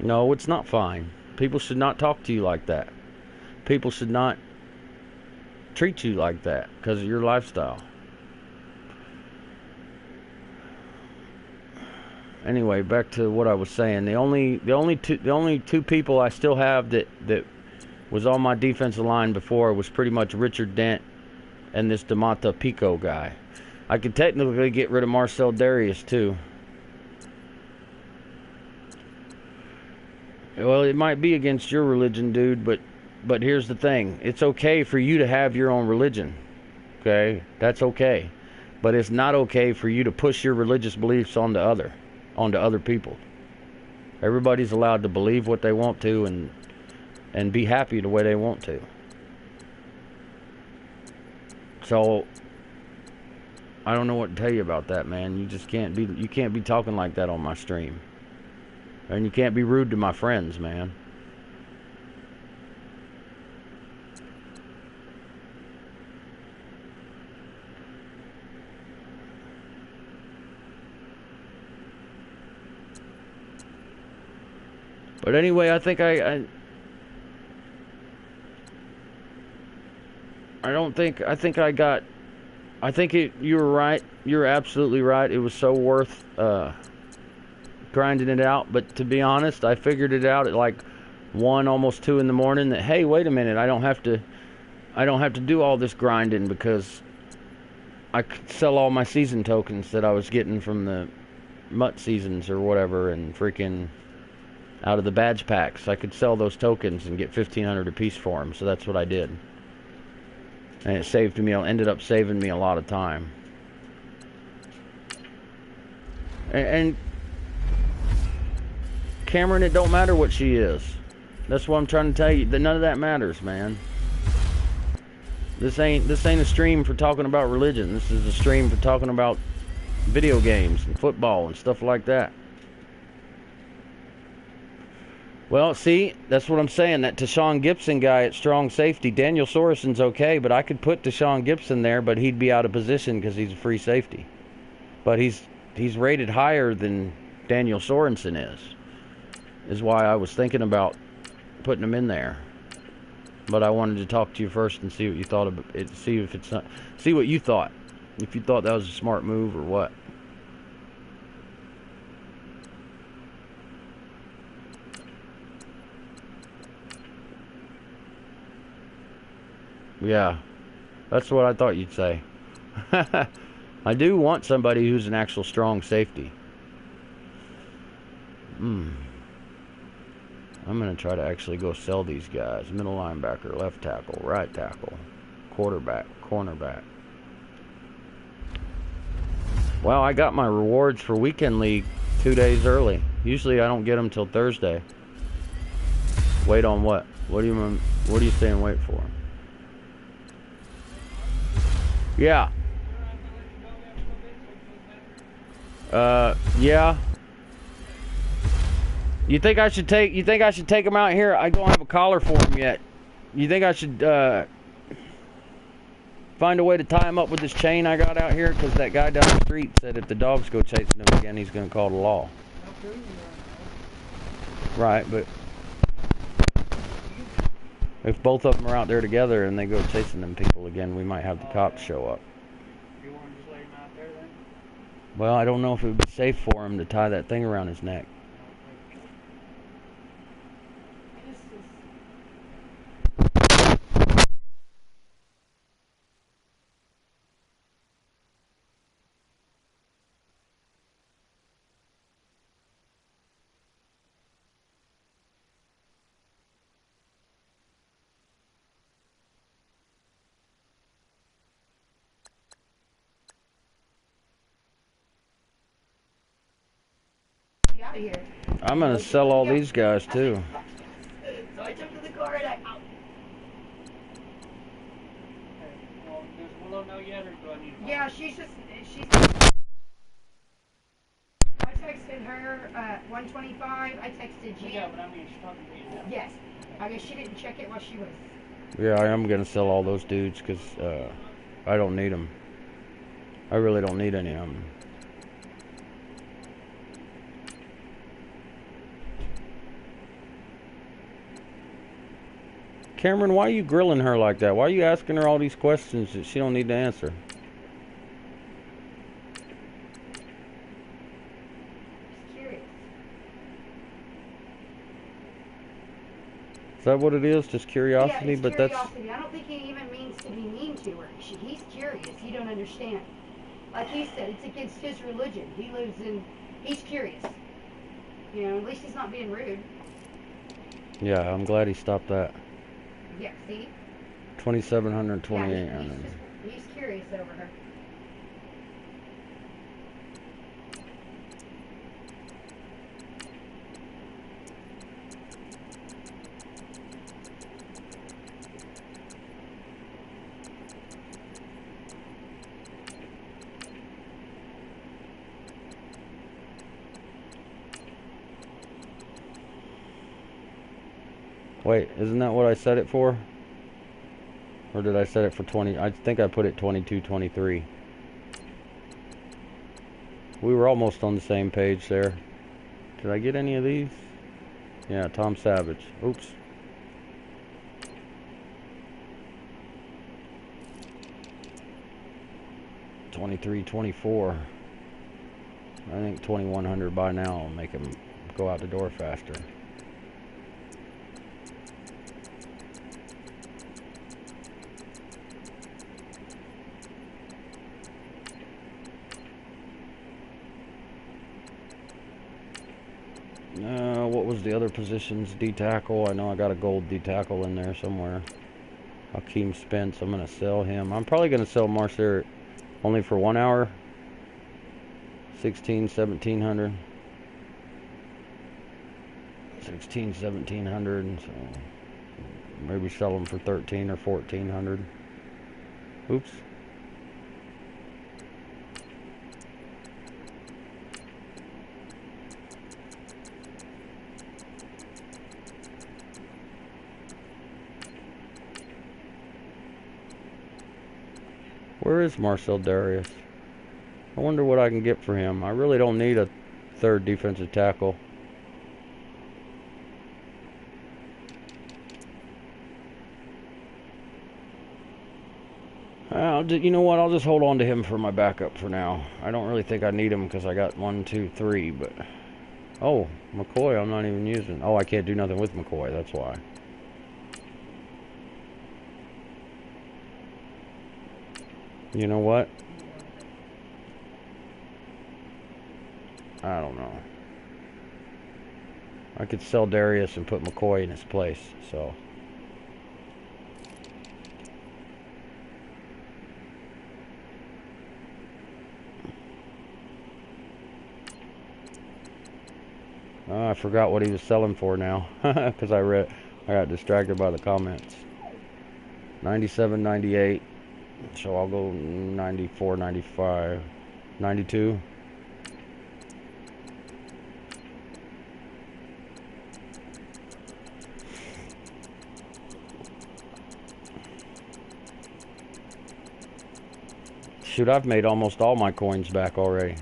[SPEAKER 1] No, it's not fine. People should not talk to you like that. People should not treat you like that because of your lifestyle. Anyway, back to what I was saying. The only two people I still have that was on my defensive line before was pretty much Richard Dent and this DeMonta Pico guy. I could technically get rid of Marcel Darius too. Well, it might be against your religion, dude, but here's the thing. It's okay for you to have your own religion. Okay? That's okay. But it's not okay for you to push your religious beliefs onto other people. Everybody's allowed to believe what they want to and be happy the way they want to. So I don't know what to tell you about that, man. You can't be talking like that on my stream. And you can't be rude to my friends, man. But anyway, I think I think you were right. You're absolutely right. It was so worth grinding it out. But to be honest, I figured it out at like 1, almost 2 in the morning that, hey, wait a minute, I don't have to do all this grinding because I could sell all my season tokens that I was getting from the MUT seasons or whatever, and freaking out of the badge packs. I could sell those tokens and get 1,500 apiece for them. So that's what I did. And it ended up saving me a lot of time. And Cameron, it don't matter what she is. That's what I'm trying to tell you. None of that matters, man. This ain't a stream for talking about religion. This is a stream for talking about video games and football and stuff like that. Well, see, that's what I'm saying. That Tashawn Gibson guy at strong safety, Daniel Sorensen's okay, but I could put Tashawn Gibson there, but he'd be out of position because he's a free safety. But he's rated higher than Daniel Sorensen is why I was thinking about putting him in there. But I wanted to talk to you first and see what you thought of it. See what you thought. If you thought that was a smart move or what. Yeah, that's what I thought you'd say. I do want somebody who's an actual strong safety. I'm going to try to actually go sell these guys. Middle linebacker, left tackle, right tackle, quarterback, cornerback. Well, I got my rewards for Weekend League 2 days early. Usually I don't get them till Thursday. Wait on what? What are you saying wait for? Yeah. Yeah. You think I should take him out here? I don't have a collar for him yet. You think I should find a way to tie him up with this chain I got out here? Because that guy down the street said if the dogs go chasing him again, he's going to call the law. Right, but if both of them are out there together and they go chasing them people again, we might have the cops show up.
[SPEAKER 5] You want to just lay him out there then?
[SPEAKER 1] Well, I don't know if it would be safe for him to tie that thing around his neck.
[SPEAKER 5] Out of here.
[SPEAKER 1] I'm going to sell all these guys too.
[SPEAKER 5] So I took to the car and
[SPEAKER 6] Well, does Willow know yet, or do I need to?
[SPEAKER 5] yeah, she's. I texted her 125. I texted G.
[SPEAKER 6] Yeah, but I mean, she's talking to you now.
[SPEAKER 5] Yes. I guess she didn't check it while she was.
[SPEAKER 1] Yeah, I am going to sell all those dudes because I don't need them. I really don't need any of them. Cameron, why are you grilling her like that? Why are you asking her all these questions that she don't need to answer?
[SPEAKER 5] Just curious.
[SPEAKER 1] Is that what it is? Just curiosity?
[SPEAKER 5] Yeah, it's
[SPEAKER 1] But
[SPEAKER 5] curiosity. I don't think he even means to be mean to her. He's curious. You don't understand. Like he said, it's against his religion. He's curious. You know, at least he's not being rude.
[SPEAKER 1] yeah, I'm glad he stopped that.
[SPEAKER 5] Yeah, see?
[SPEAKER 1] 2,700,
[SPEAKER 5] Yeah,
[SPEAKER 1] 2,800.
[SPEAKER 5] he's curious over her.
[SPEAKER 1] Wait, isn't that what I set it for? Or did I set it for 20? I think I put it 22, 23. We were almost on the same page there. Did I get any of these? Yeah, Tom Savage. Oops. $23.24. I think 2100 by now will make him go out the door faster. What was the other positions? D-tackle. I know I got a gold D-tackle in there somewhere. Hakeem Spence. I'm going to sell him. I'm probably going to sell Marcer only for 1 hour. 1700. 1700. So maybe sell them for 13 or 1400. Oops. Where is Marcel Darius? I wonder what I can get for him. I really don't need a third defensive tackle. You know what? I'll just hold on to him for my backup for now. I don't really think I need him because I got 1, 2, 3. But oh, McCoy, I'm not even using. Oh, I can't do nothing with McCoy. That's why. You know what? I don't know. I could sell Darius and put McCoy in his place. So. Oh, I forgot what he was selling for now because I got distracted by the comments. 97, 98. So I'll go 94, 95, 92. Shoot, I've made almost all my coins back already.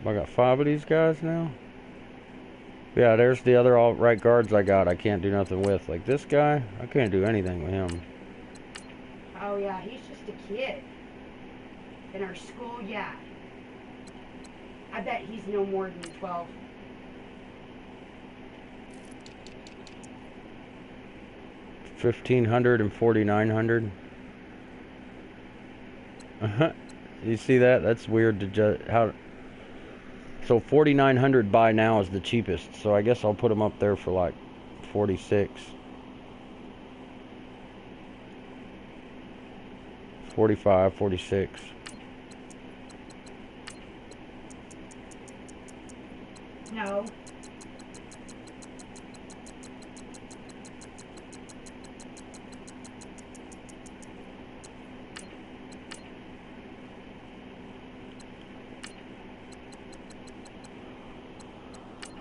[SPEAKER 1] I got 5 of these guys now. Yeah, there's the other right guards I got. I can't do nothing with. Like this guy, I can't do anything with him.
[SPEAKER 5] Oh yeah, he's just a kid. In our school, yeah. I bet he's no more than 12.
[SPEAKER 1] $1,500 and $4,900. You see that? That's weird to judge how. So 4,900 buy now is the cheapest. So I guess I'll put them up there for like 46. 45, 46.
[SPEAKER 5] No.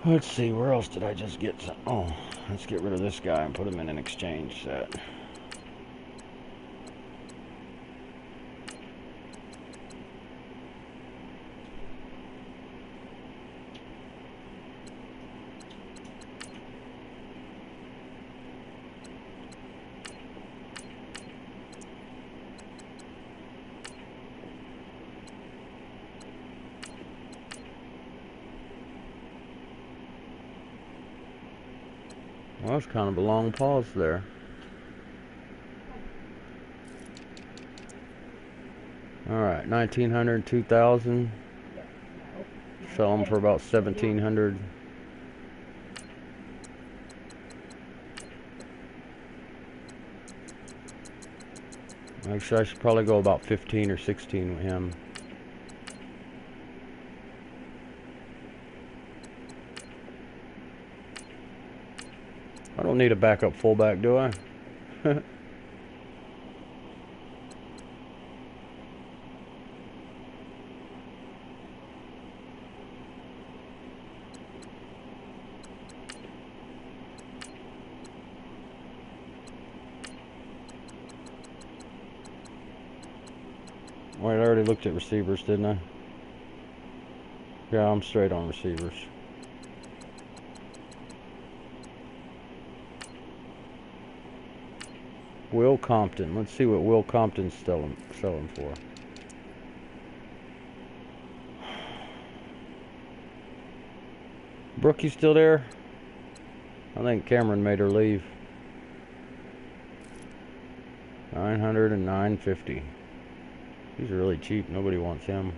[SPEAKER 1] Let's see, where else did I just get some? Oh, let's get rid of this guy and put him in an exchange set. Well, that's kind of a long pause there. Alright, 1,900, 2,000. Sell them for about 1,700. Actually, I should probably go about 15 or 16 with him. I don't need a backup fullback, do I? Wait, I already looked at receivers, didn't I? Yeah, I'm straight on receivers. Will Compton. Let's see what Will Compton's selling for. Brooke, you still there? I think Cameron made her leave. 900 and 950. He's really cheap. Nobody wants him.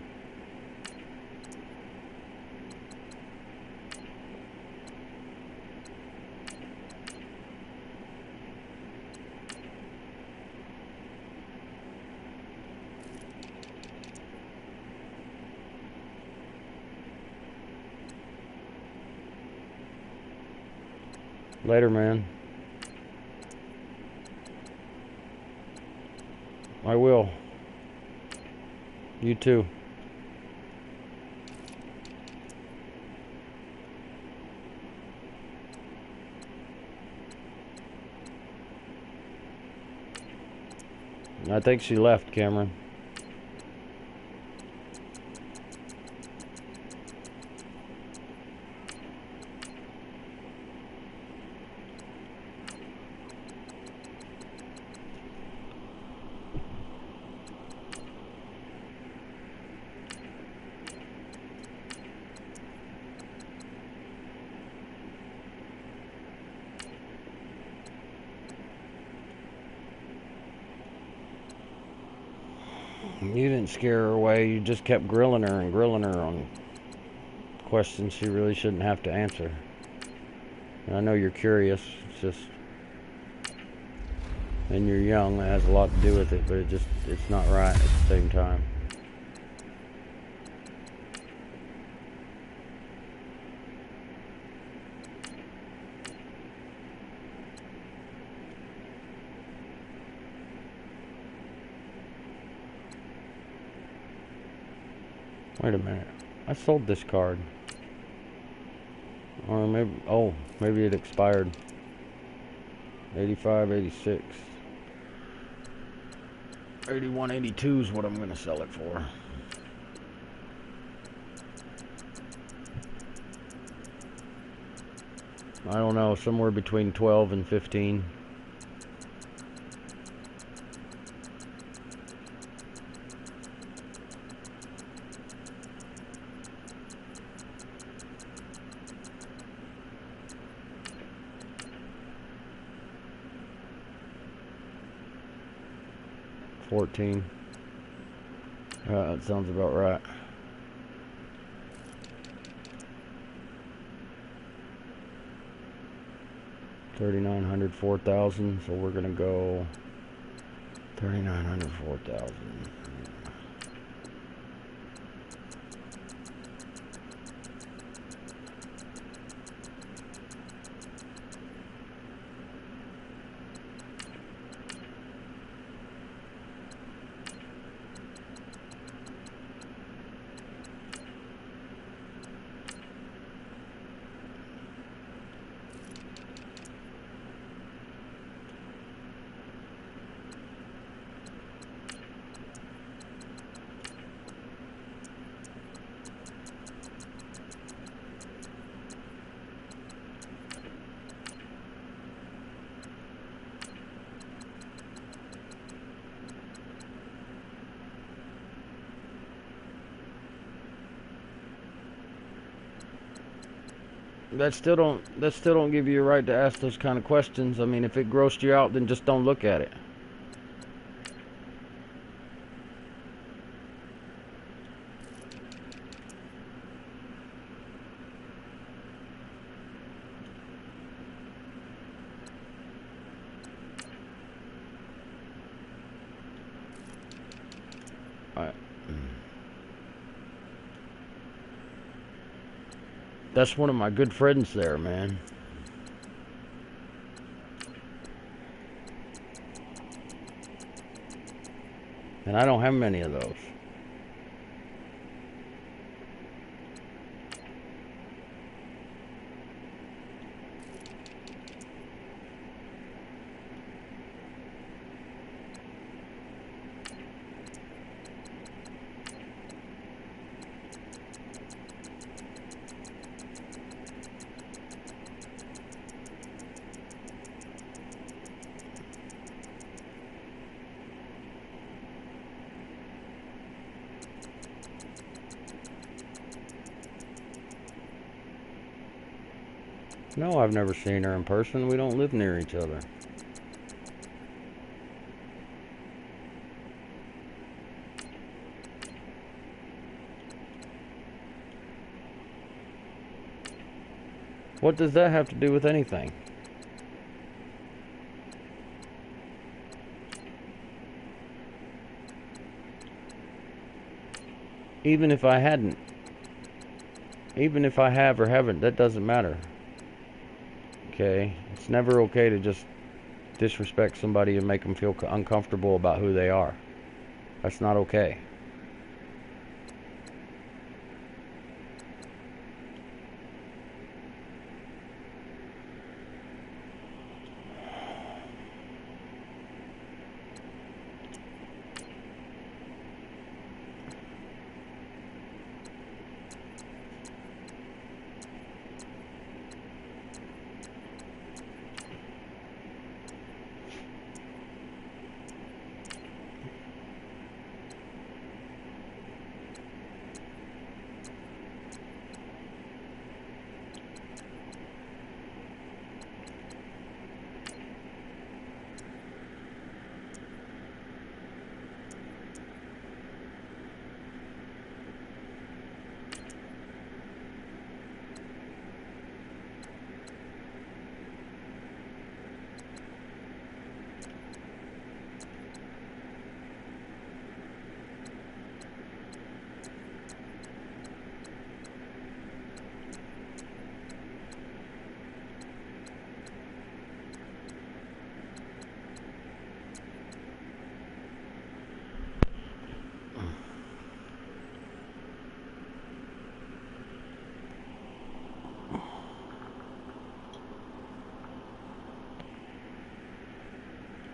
[SPEAKER 1] Later, man. I will. You too. I think she left, Cameron. You didn't scare her away. You just kept grilling her and grilling her on questions she really shouldn't have to answer. And I know you're curious. It's just, and you're young. That has a lot to do with it, but it's not right at the same time. Wait a minute. I sold this card. Or maybe, oh, maybe it expired. 85, 86. 81, 82 is what I'm going to sell it for. I don't know, somewhere between 12 and 15. $14. That sounds about right. $3,900, $4,000. So we're gonna go $3,900, $4,000. That still don't give you a right to ask those kind of questions. I mean, if it grossed you out, then just don't look at it. That's one of my good friends there, man. And I don't have many of those. No, I've never seen her in person. We don't live near each other. What does that have to do with anything? Even if I hadn't. Even if I have or haven't, that doesn't matter. Okay? It's never okay to just disrespect somebody and make them feel uncomfortable about who they are. That's not okay.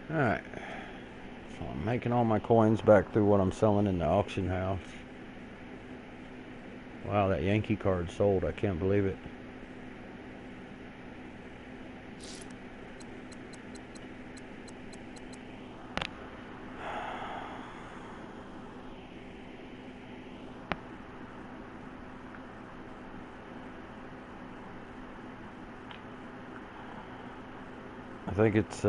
[SPEAKER 1] Alright. So I'm making all my coins back through what I'm selling in the auction house. Wow, that Yankee card sold. I can't believe it. I think it's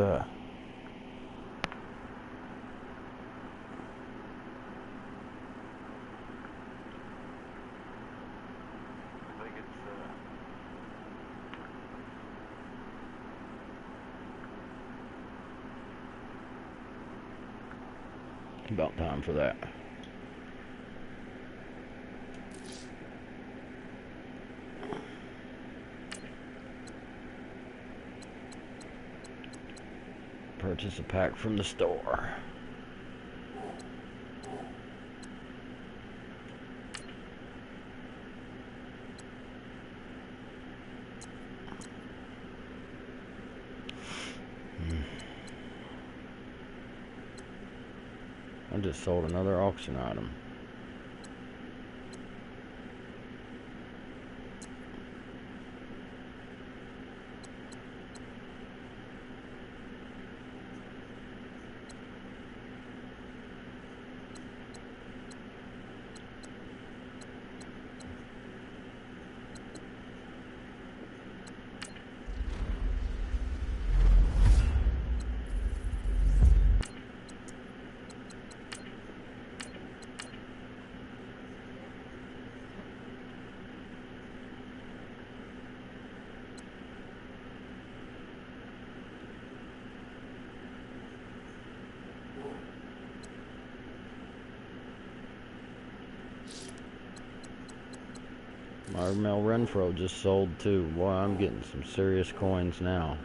[SPEAKER 1] about time for that. Purchase a pack from the store. I just sold another auction item. My Mel Renfro just sold too. Boy, I'm getting some serious coins now.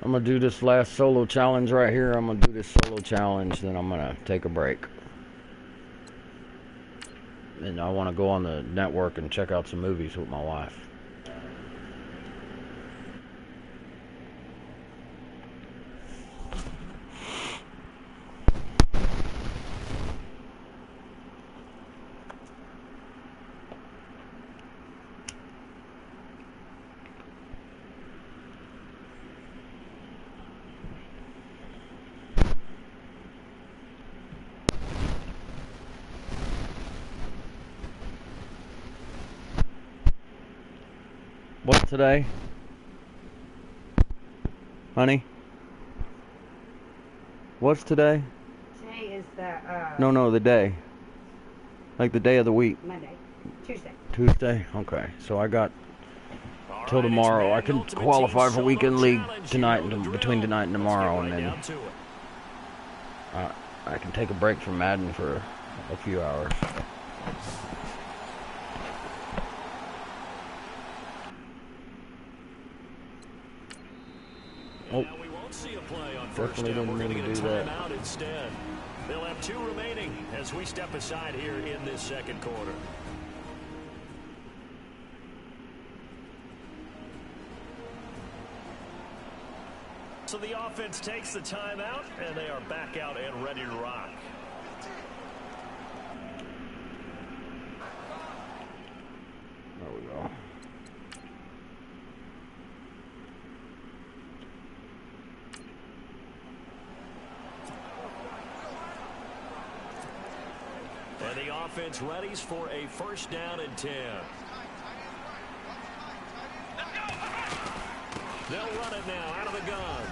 [SPEAKER 1] I'm gonna do this last solo challenge right here. I'm gonna do this solo challenge, then I'm gonna take a break. And I wanna go on the network and check out some movies with my wife. today? Honey? What's today?
[SPEAKER 5] Today is the,
[SPEAKER 1] No, the day. Like the day of the week.
[SPEAKER 5] Monday. Tuesday.
[SPEAKER 1] Tuesday? Okay. So I got
[SPEAKER 2] All
[SPEAKER 1] till
[SPEAKER 2] right, it's
[SPEAKER 1] tomorrow. I
[SPEAKER 2] Madden
[SPEAKER 1] can
[SPEAKER 2] Ultimate
[SPEAKER 1] qualify
[SPEAKER 2] Team
[SPEAKER 1] for weekend
[SPEAKER 2] Solo
[SPEAKER 1] league
[SPEAKER 2] Challenge.
[SPEAKER 1] tonight,
[SPEAKER 2] You know the
[SPEAKER 1] between
[SPEAKER 2] drill.
[SPEAKER 1] tonight and
[SPEAKER 2] Let's get
[SPEAKER 1] tomorrow,
[SPEAKER 2] right
[SPEAKER 1] and then
[SPEAKER 2] down to it.
[SPEAKER 1] I can take a break from Madden for a few hours. Oh,
[SPEAKER 2] Now we won't see a play on first
[SPEAKER 1] definitely
[SPEAKER 2] down.
[SPEAKER 1] didn't
[SPEAKER 2] We're
[SPEAKER 1] mean
[SPEAKER 2] going
[SPEAKER 1] to
[SPEAKER 2] to
[SPEAKER 1] do
[SPEAKER 2] get a
[SPEAKER 1] that.
[SPEAKER 2] timeout instead. They'll have 2 remaining as we step aside here in this second quarter. So the offense takes the timeout, and they are back out and ready to rock.
[SPEAKER 1] There we go.
[SPEAKER 2] And the offense readies for a first down and 10. They'll run it now out of the gun.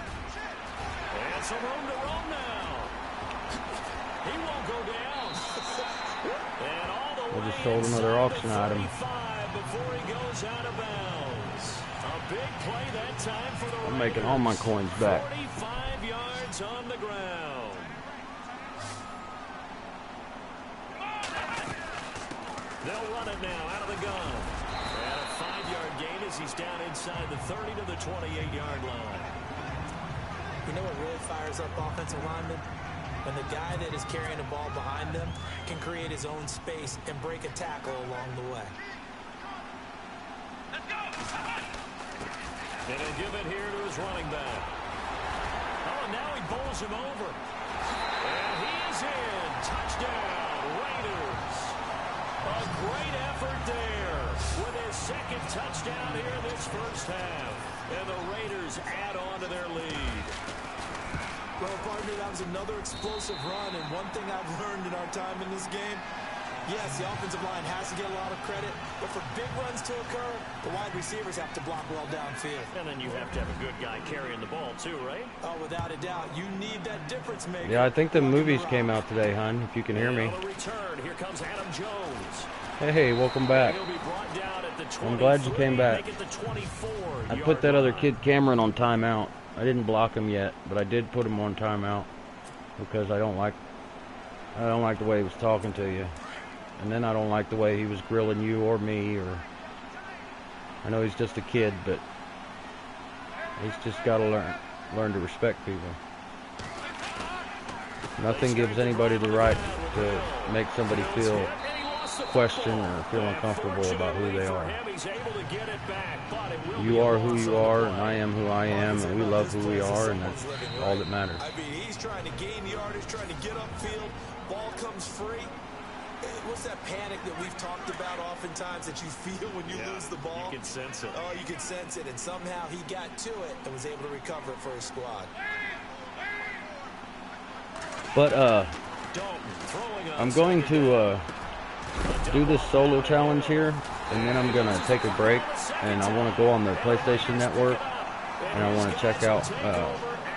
[SPEAKER 2] And some room to roam now. He won't go down. And all the
[SPEAKER 1] I
[SPEAKER 2] way
[SPEAKER 1] just sold another
[SPEAKER 2] inside
[SPEAKER 1] auction
[SPEAKER 2] the
[SPEAKER 1] item.
[SPEAKER 2] 35 before he goes out of bounds. A big play that time for the
[SPEAKER 1] I'm making all my
[SPEAKER 2] Raiders.
[SPEAKER 1] coins back.
[SPEAKER 2] 45 yards on the ground. They'll run it now out of the gun. And a 5-yard gain as he's down inside the 30 to the 28-yard line.
[SPEAKER 3] You know what really fires up offensive linemen? When the guy that is carrying the ball behind them can create his own space and break a tackle along the way.
[SPEAKER 2] And he'll give it here to his running back. Oh, and now he bowls him over. And he is in. Touchdown, Raiders. A great effort there with his second touchdown here this first half. And the Raiders add on to their lead.
[SPEAKER 3] Well, partner, that was another explosive run, and one thing I've learned in our time in this game, yes, the offensive line has to get a lot of credit, but for big runs to occur, the wide receivers have to block well downfield.
[SPEAKER 2] And then you have to have a good guy carrying the ball too, right?
[SPEAKER 3] Oh, without a doubt, you need that difference maker.
[SPEAKER 1] Yeah, I think the
[SPEAKER 3] blocking
[SPEAKER 1] movies
[SPEAKER 3] route.
[SPEAKER 1] came out today, hon, if you can hear me.
[SPEAKER 2] On the return, here comes Adam Jones.
[SPEAKER 1] Hey, welcome back.
[SPEAKER 2] He'll be brought down at the 23,
[SPEAKER 1] I'm glad you came back.
[SPEAKER 2] make it the 24
[SPEAKER 1] I
[SPEAKER 2] yard
[SPEAKER 1] put that other
[SPEAKER 2] line.
[SPEAKER 1] kid Cameron on timeout. I didn't block him yet, but I did put him on timeout because I don't like the way he was talking to you. And then I don't like the way he was grilling you or me, or I know he's just a kid, but he's just got to learn to respect people. Nothing gives anybody the right to make somebody feel question or feel uncomfortable about who they are. You are who you are, and I am who I am, and we love who we are, and that's all that matters.
[SPEAKER 3] I mean, he's trying to gain yardage, trying to get upfield. Ball comes free. What's that panic that we've talked about oftentimes that you feel when you lose the ball?
[SPEAKER 2] You can sense it.
[SPEAKER 3] Oh, you can sense it, and somehow he got to it and was able to recover it for his squad.
[SPEAKER 1] But
[SPEAKER 2] Dalton throwing on
[SPEAKER 1] I'm going to do this solo challenge here, and then I'm gonna take a break, and I want to go on the PlayStation Network, and I want to check out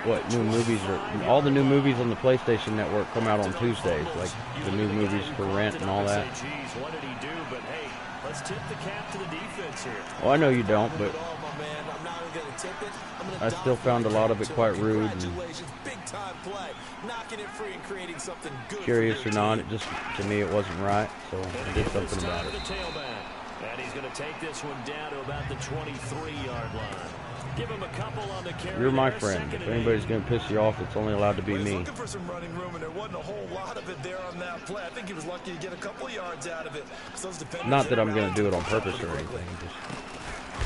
[SPEAKER 1] what new movies are. All the new movies on the PlayStation Network come out on Tuesdays, like the new movies for rent and all that.
[SPEAKER 2] Geez, what did he do? But hey, let's tip the cap to the defense here.
[SPEAKER 1] Well, I know you don't, but
[SPEAKER 3] Oh, my man, I'm not even going to tip it. I'm gonna
[SPEAKER 1] I still found a lot of it quite rude. And
[SPEAKER 3] Congratulations, big time play, knocking it free and creating something good.
[SPEAKER 1] curious
[SPEAKER 3] for
[SPEAKER 1] or
[SPEAKER 3] your
[SPEAKER 1] not,
[SPEAKER 3] team.
[SPEAKER 1] it just, to me, it wasn't right, so I did something about it.
[SPEAKER 2] The tailback. And he's going to take this one down to about the 23-yard line. Give him a couple on the carry.
[SPEAKER 1] You're my
[SPEAKER 2] there,
[SPEAKER 1] friend.
[SPEAKER 2] second
[SPEAKER 1] If
[SPEAKER 2] and
[SPEAKER 1] anybody's
[SPEAKER 2] 8.
[SPEAKER 1] going to piss you off, it's only allowed to be
[SPEAKER 3] Well, he's
[SPEAKER 1] me.
[SPEAKER 3] looking for some running room, and there wasn't a whole lot of it there on that play. I think he was lucky to get a couple yards out of it. Those defenders
[SPEAKER 1] Not that I'm
[SPEAKER 3] there
[SPEAKER 1] going to do it on
[SPEAKER 3] rallied
[SPEAKER 1] purpose or
[SPEAKER 3] quickly.
[SPEAKER 1] anything,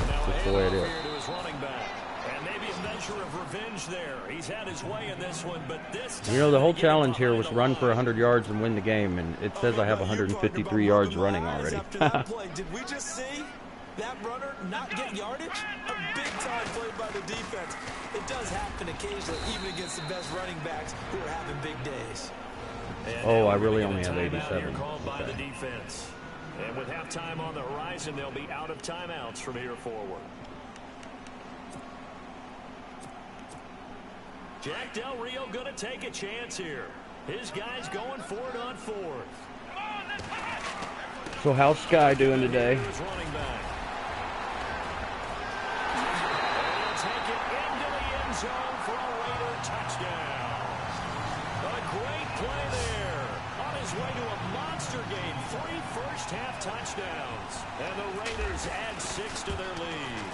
[SPEAKER 2] Now
[SPEAKER 1] just the way it
[SPEAKER 2] handoff
[SPEAKER 1] is.
[SPEAKER 2] here to his running back. And maybe a measure of revenge there. He's had his way in this one, but this time
[SPEAKER 1] You know, the whole
[SPEAKER 2] they get it
[SPEAKER 1] challenge here was
[SPEAKER 2] behind the
[SPEAKER 1] run for
[SPEAKER 2] line.
[SPEAKER 1] 100 yards and win the game, and it says I have 153 yards running already.
[SPEAKER 3] After that play, did we just see that runner not get yardage? A big-time play by the defense. It does happen occasionally, even against the best running backs who are having big days.
[SPEAKER 2] And
[SPEAKER 1] Oh,
[SPEAKER 2] now
[SPEAKER 1] I
[SPEAKER 2] we're
[SPEAKER 1] really
[SPEAKER 2] gonna
[SPEAKER 1] only
[SPEAKER 2] get a
[SPEAKER 1] have
[SPEAKER 2] timeout here
[SPEAKER 1] 87.
[SPEAKER 2] called by the
[SPEAKER 1] Okay.
[SPEAKER 2] defense. And with halftime on the horizon, they'll be out of timeouts from here forward. Jack Del Rio going to take a chance here. His guy's going for it on fourth.
[SPEAKER 1] So how's Sky doing today?
[SPEAKER 2] Here's running back. He'll take it into the end zone for a Raider touchdown. A great play there. On his way to a monster game. 3 first-half touchdowns. And the Raiders add 6 to their lead.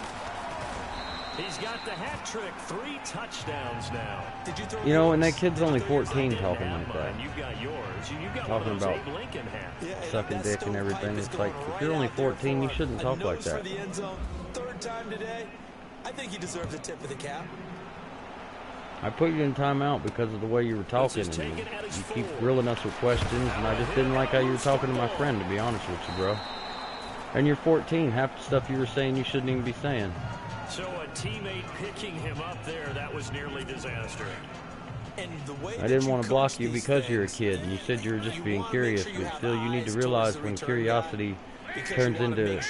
[SPEAKER 2] He's got the hat trick, 3 touchdowns now.
[SPEAKER 3] Did you throw
[SPEAKER 1] You know, and that
[SPEAKER 3] yours?
[SPEAKER 1] kid's only 14 talking like that.
[SPEAKER 2] You've got yours. You've got
[SPEAKER 1] Talking
[SPEAKER 2] one of those
[SPEAKER 1] about
[SPEAKER 2] Abe Lincoln hats.
[SPEAKER 3] Yeah,
[SPEAKER 1] sucking
[SPEAKER 3] that
[SPEAKER 1] dick and
[SPEAKER 3] stovepipe
[SPEAKER 1] everything.
[SPEAKER 3] is
[SPEAKER 1] It's
[SPEAKER 3] going
[SPEAKER 1] like, if
[SPEAKER 3] right
[SPEAKER 1] you're only
[SPEAKER 3] out there
[SPEAKER 1] 14, you
[SPEAKER 3] for
[SPEAKER 1] shouldn't
[SPEAKER 3] a
[SPEAKER 1] talk like
[SPEAKER 3] nose
[SPEAKER 1] that.
[SPEAKER 3] For the end zone. 3rd time today. I think he deserves a tip of the cap.
[SPEAKER 1] I put you in timeout because of the way you were talking, and you keep grilling us with questions, and I just didn't like how you were talking to my friend, to be honest with you, bro. And you're 14. Half the stuff you were saying you shouldn't even be saying.
[SPEAKER 2] So a teammate picking him up there, that was nearly disaster.
[SPEAKER 3] And the way
[SPEAKER 1] I didn't want to block you because you're a kid, and you said you were just being curious, but still you need to realize when curiosity turns into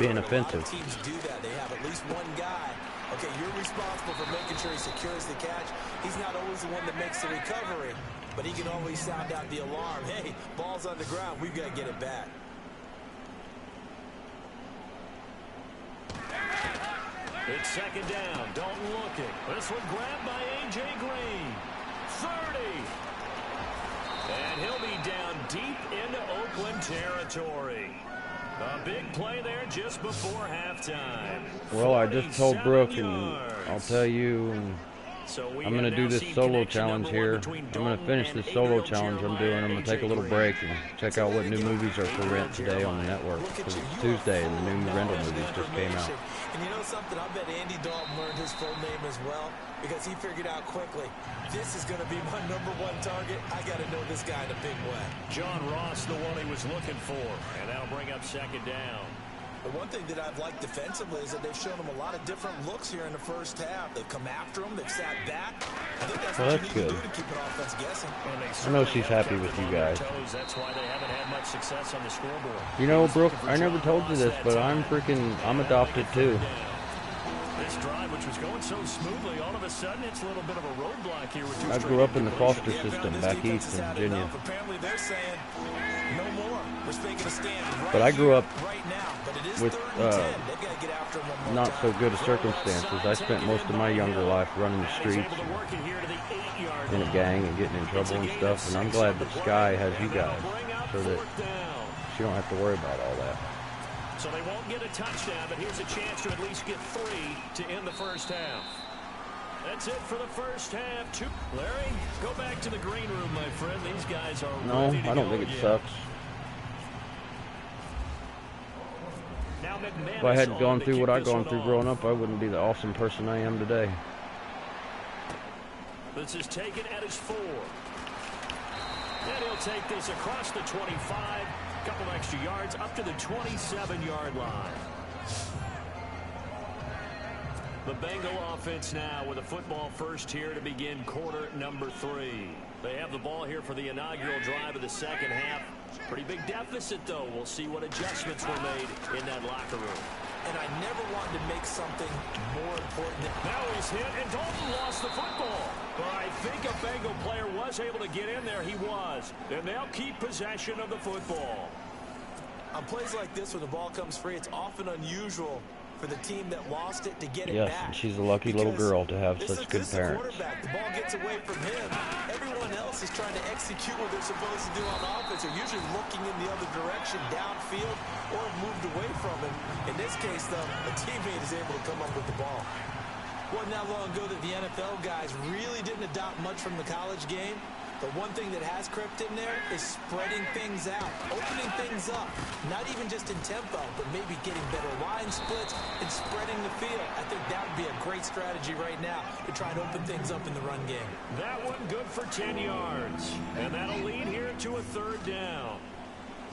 [SPEAKER 1] being offensive.
[SPEAKER 3] Teams do that. They have at least one guy. Okay, you're responsible for making sure he secures the catch. He's not always the one that makes the recovery, but he can always sound out the alarm. Hey, ball's on the ground. We've got to get it back.
[SPEAKER 2] It's 2nd down. Dalton looking. This one grabbed by A.J. Green. 30. And he'll be down deep into Oakland territory. A big play there just before halftime.
[SPEAKER 1] Well, I just told Brooke, and I'll tell you, and I'm going to do this solo challenge here. I'm going to finish this solo challenge I'm doing. I'm going to take a little break and check out what new movies are for rent today on the network. Because it's Tuesday and the new rental movies just came out.
[SPEAKER 3] And you know something? I bet Andy Dalton learned his full name as well because he figured out quickly, this is going to be my #1 target. I got to know this guy in a big way.
[SPEAKER 2] John Ross, the one he was looking for. And that'll bring up 2nd down.
[SPEAKER 3] The one thing that I've liked defensively is that they've shown him a lot of different looks here in the first half. They've come after him. They've sat back. I think that's
[SPEAKER 1] Well,
[SPEAKER 3] what
[SPEAKER 1] that's
[SPEAKER 3] you need
[SPEAKER 1] good.
[SPEAKER 3] to do to keep an offense guessing.
[SPEAKER 1] I know she's happy with you guys.
[SPEAKER 2] That's why they haven't had much success on the scoreboard.
[SPEAKER 1] You know, Brooke, I never told you this, but I'm adopted too.
[SPEAKER 2] This drive, which was going so smoothly, all of a sudden it's a little bit of a roadblock here with 2
[SPEAKER 1] I grew up in the foster system back east in Virginia.
[SPEAKER 3] Apparently they're saying no more. We're making a stand right
[SPEAKER 1] But I grew up
[SPEAKER 3] right now. But it is
[SPEAKER 1] with
[SPEAKER 3] 3rd and 10. They've got to get after him one more
[SPEAKER 1] not so
[SPEAKER 3] time.
[SPEAKER 1] good of circumstances. I spent most of my younger life running the streets in a gang and getting in trouble and stuff, and I'm glad that Sky has you guys so that she don't have to worry about all that.
[SPEAKER 2] So they won't get a touchdown, but here's a chance to at least get 3 to end the first half. That's it for the first half. Larry, go back to the green room, my friend. These guys are
[SPEAKER 1] No,
[SPEAKER 2] ready to
[SPEAKER 1] I don't
[SPEAKER 2] go
[SPEAKER 1] think it
[SPEAKER 2] again.
[SPEAKER 1] sucks.
[SPEAKER 2] Now McManus
[SPEAKER 1] If I hadn't
[SPEAKER 2] on
[SPEAKER 1] gone
[SPEAKER 2] to
[SPEAKER 1] through
[SPEAKER 2] kick
[SPEAKER 1] what I've
[SPEAKER 2] this
[SPEAKER 1] gone
[SPEAKER 2] one
[SPEAKER 1] through
[SPEAKER 2] off.
[SPEAKER 1] growing up, I wouldn't be the awesome person I am today.
[SPEAKER 2] This is taken at his 4. And he'll take this across the 25. Couple extra yards up to the 27-yard line. The Bengal offense now with a football first here to begin quarter number 3. They have the ball here for the inaugural drive of the second half. Pretty big deficit, though. We'll see what adjustments were made in that locker room.
[SPEAKER 3] And I never wanted to make something more important than...
[SPEAKER 2] Now he's hit, and Dalton lost the football. But I think a Bengal player was able to get in there. He was. And they'll keep possession of the football.
[SPEAKER 3] On plays like this, when the ball comes free, it's often unusual for the team that lost it to get it
[SPEAKER 1] Yes,
[SPEAKER 3] back.
[SPEAKER 1] and she's a lucky little girl to have such good
[SPEAKER 3] this is
[SPEAKER 1] parents.
[SPEAKER 3] The quarterback. The ball gets away from him. Everyone else is trying to execute what they're supposed to do on offense. They're usually looking in the other direction, downfield, or moved away from him. In this case, though, a teammate is able to come up with the ball. Wasn't that long ago that the NFL guys really didn't adopt much from the college game. The one thing that has crept in there is spreading things out, opening things up, not even just in tempo, but maybe getting better line splits and spreading the field. I think that would be a great strategy right now to try and open things up in the run game.
[SPEAKER 2] That one good for 10 yards. And that'll lead here to a 3rd down.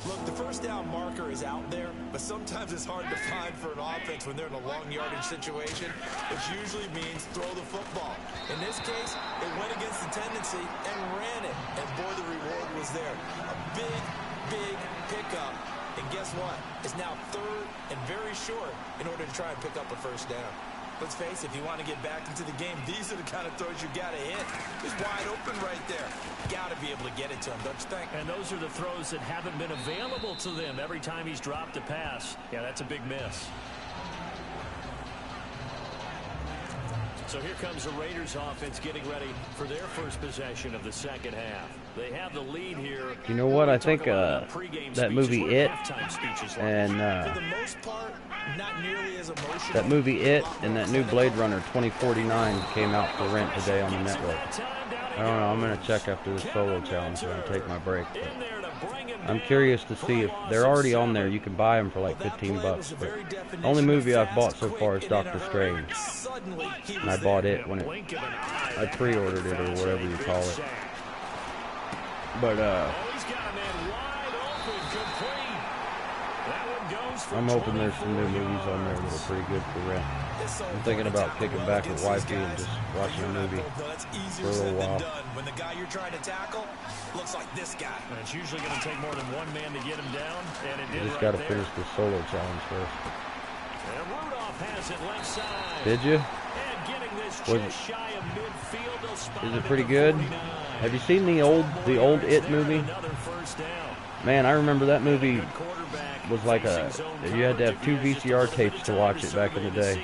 [SPEAKER 3] Look, the first down marker is out there, but sometimes it's hard to find for an offense when they're in a long yardage situation, which usually means throw the football. In this case, it went against the tendency and ran it. And boy, the reward was there. A big, big pickup. And guess what? It's now 3rd and very short in order to try and pick up a first down. Let's face it, if you want to get back into the game, these are the kind of throws you got to hit. He's wide open right there. Got to be able to get it to him, don't you think?
[SPEAKER 2] And those are the throws that haven't been available to them every time he's dropped a pass. Yeah, that's a big miss. So here comes the Raiders offense getting ready for their first possession of the second half. They have the lead here.
[SPEAKER 1] You know what? I think that movie It and that movie It and that new Blade Runner 2049 came out for rent today on the network. I don't know. I'm gonna check after this solo challenge when I take my break. But I'm curious to see if they're already on there. You can buy them for like 15 bucks. But the only movie I've bought so far is Doctor Strange, and I bought it when I pre-ordered it or whatever you call it. But I'm hoping there's some new movies on there that are pretty good for rent. I'm thinking about kicking back with wifey and just watching a movie for a little while.
[SPEAKER 3] When the guy you're trying to tackle looks like this guy.
[SPEAKER 2] And it's usually going to take more than one man to get him down, and it did.
[SPEAKER 1] Just got to finish this solo challenge first.
[SPEAKER 2] And Rudolph has it left side.
[SPEAKER 1] Did you?
[SPEAKER 2] And getting this just shy of midfield.
[SPEAKER 1] Is it pretty good? Have you seen the old It movie? Man, I remember that movie was like you had to have 2 VCR tapes to watch it back in the day.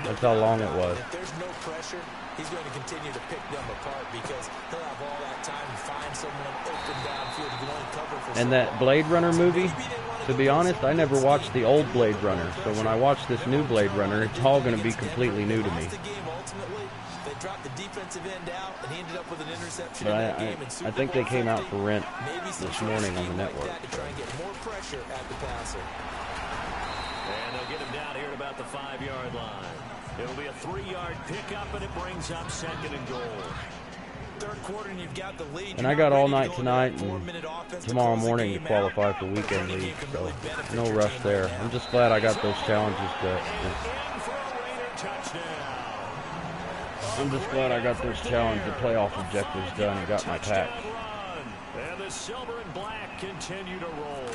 [SPEAKER 1] That's how long it was.
[SPEAKER 3] If there's no pressure, he's going to continue to pick them apart because he'll have all that time to find someone open downfield to go and cover for.
[SPEAKER 1] And that Blade Runner movie, to be honest, I never watched the old Blade Runner. So when I watch this new Blade Runner, it's all going to be completely new to me.
[SPEAKER 3] Dropped the defensive end out, and he ended up with an interception
[SPEAKER 1] But
[SPEAKER 3] in that game.
[SPEAKER 1] I think they came out for rent this morning on the network.
[SPEAKER 3] To try and get more pressure at the passer.
[SPEAKER 2] And they'll get him down here at about the 5-yard line. It'll be a 3-yard pickup, and it brings up 2nd and goal.
[SPEAKER 3] Third quarter, and you've got the lead.
[SPEAKER 1] And I got all night tonight and tomorrow morning to qualify for weekend league, so no rush there. I'm just glad I got those challenges done. I'm just glad I got those challenge, the playoff objectives done and got my pack.
[SPEAKER 2] And the silver and black continue to roll.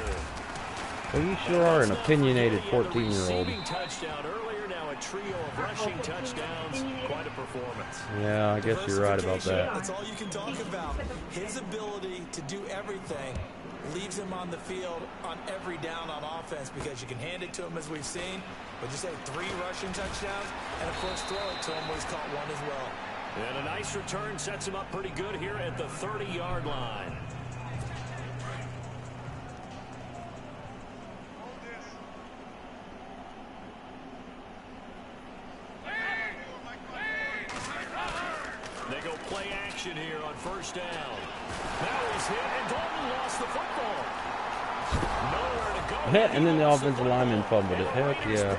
[SPEAKER 1] Well, you sure are an opinionated 14-year-old.
[SPEAKER 2] Touchdown earlier, now a trio of rushing touchdowns. Quite a performance.
[SPEAKER 1] Yeah, I guess you're right about that.
[SPEAKER 3] That's all you can talk about. His ability to do everything leaves him on the field on every down on offense because you can hand it to him as we've seen. But just say 3 rushing touchdowns and, of course, throw it to him where he's caught one as well.
[SPEAKER 2] And a nice return sets him up pretty good here at the 30-yard line. They go play action here on first down. Now he's hit, and Dalton lost the football. Nowhere to go.
[SPEAKER 1] Heck, and then the offensive lineman fumbled it. Heck yeah.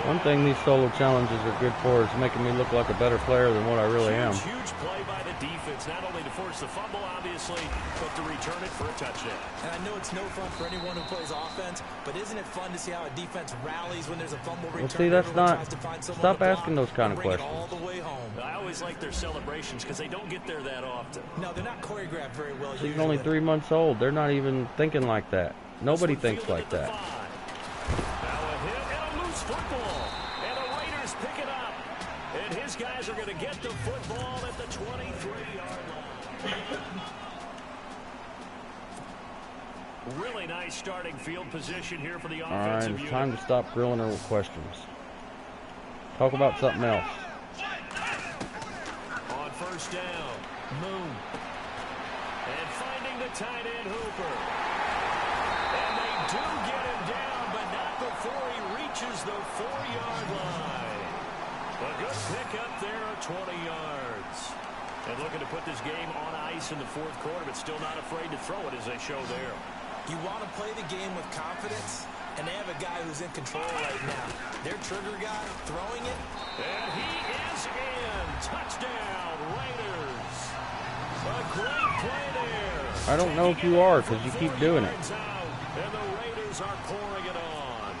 [SPEAKER 1] One thing these solo challenges are good for is making me look like a better player than what I really am.
[SPEAKER 2] Huge play by the defense, not only to force the fumble, obviously, but to return it for a touchdown.
[SPEAKER 3] And I know it's no fun for anyone who plays offense, but isn't it fun to see how a defense rallies when there's a fumble return?
[SPEAKER 1] Well, see, that's not. Stop asking those kind of questions.
[SPEAKER 3] All the way home.
[SPEAKER 2] I always like their celebrations because they don't get there that often.
[SPEAKER 3] No, they're not choreographed very well.
[SPEAKER 1] He's only 3 months old. They're not even thinking like that. Nobody thinks like that.
[SPEAKER 2] Now a hit and a loose football. And the Raiders pick it up. And his guys are going to get the football at the 23-yard line. Really nice starting field position here for the offensive
[SPEAKER 1] All right, it's
[SPEAKER 2] unit.
[SPEAKER 1] time to stop grilling her with questions. Talk about something else.
[SPEAKER 2] On first down, Moon. And finding the tight end, Hooper. And they do get him down, but not before he reaches the 4-yard line. A good pickup there at 20 yards. And looking to put this game on ice in the 4th quarter, but still not afraid to throw it as they show there.
[SPEAKER 3] You want to play the game with confidence, and they have a guy who's in control right now. Their trigger guy throwing it.
[SPEAKER 2] And he is in. Touchdown, Raiders. A great play there.
[SPEAKER 1] I don't know if you are because you keep doing it.
[SPEAKER 2] And the Raiders are pouring it on.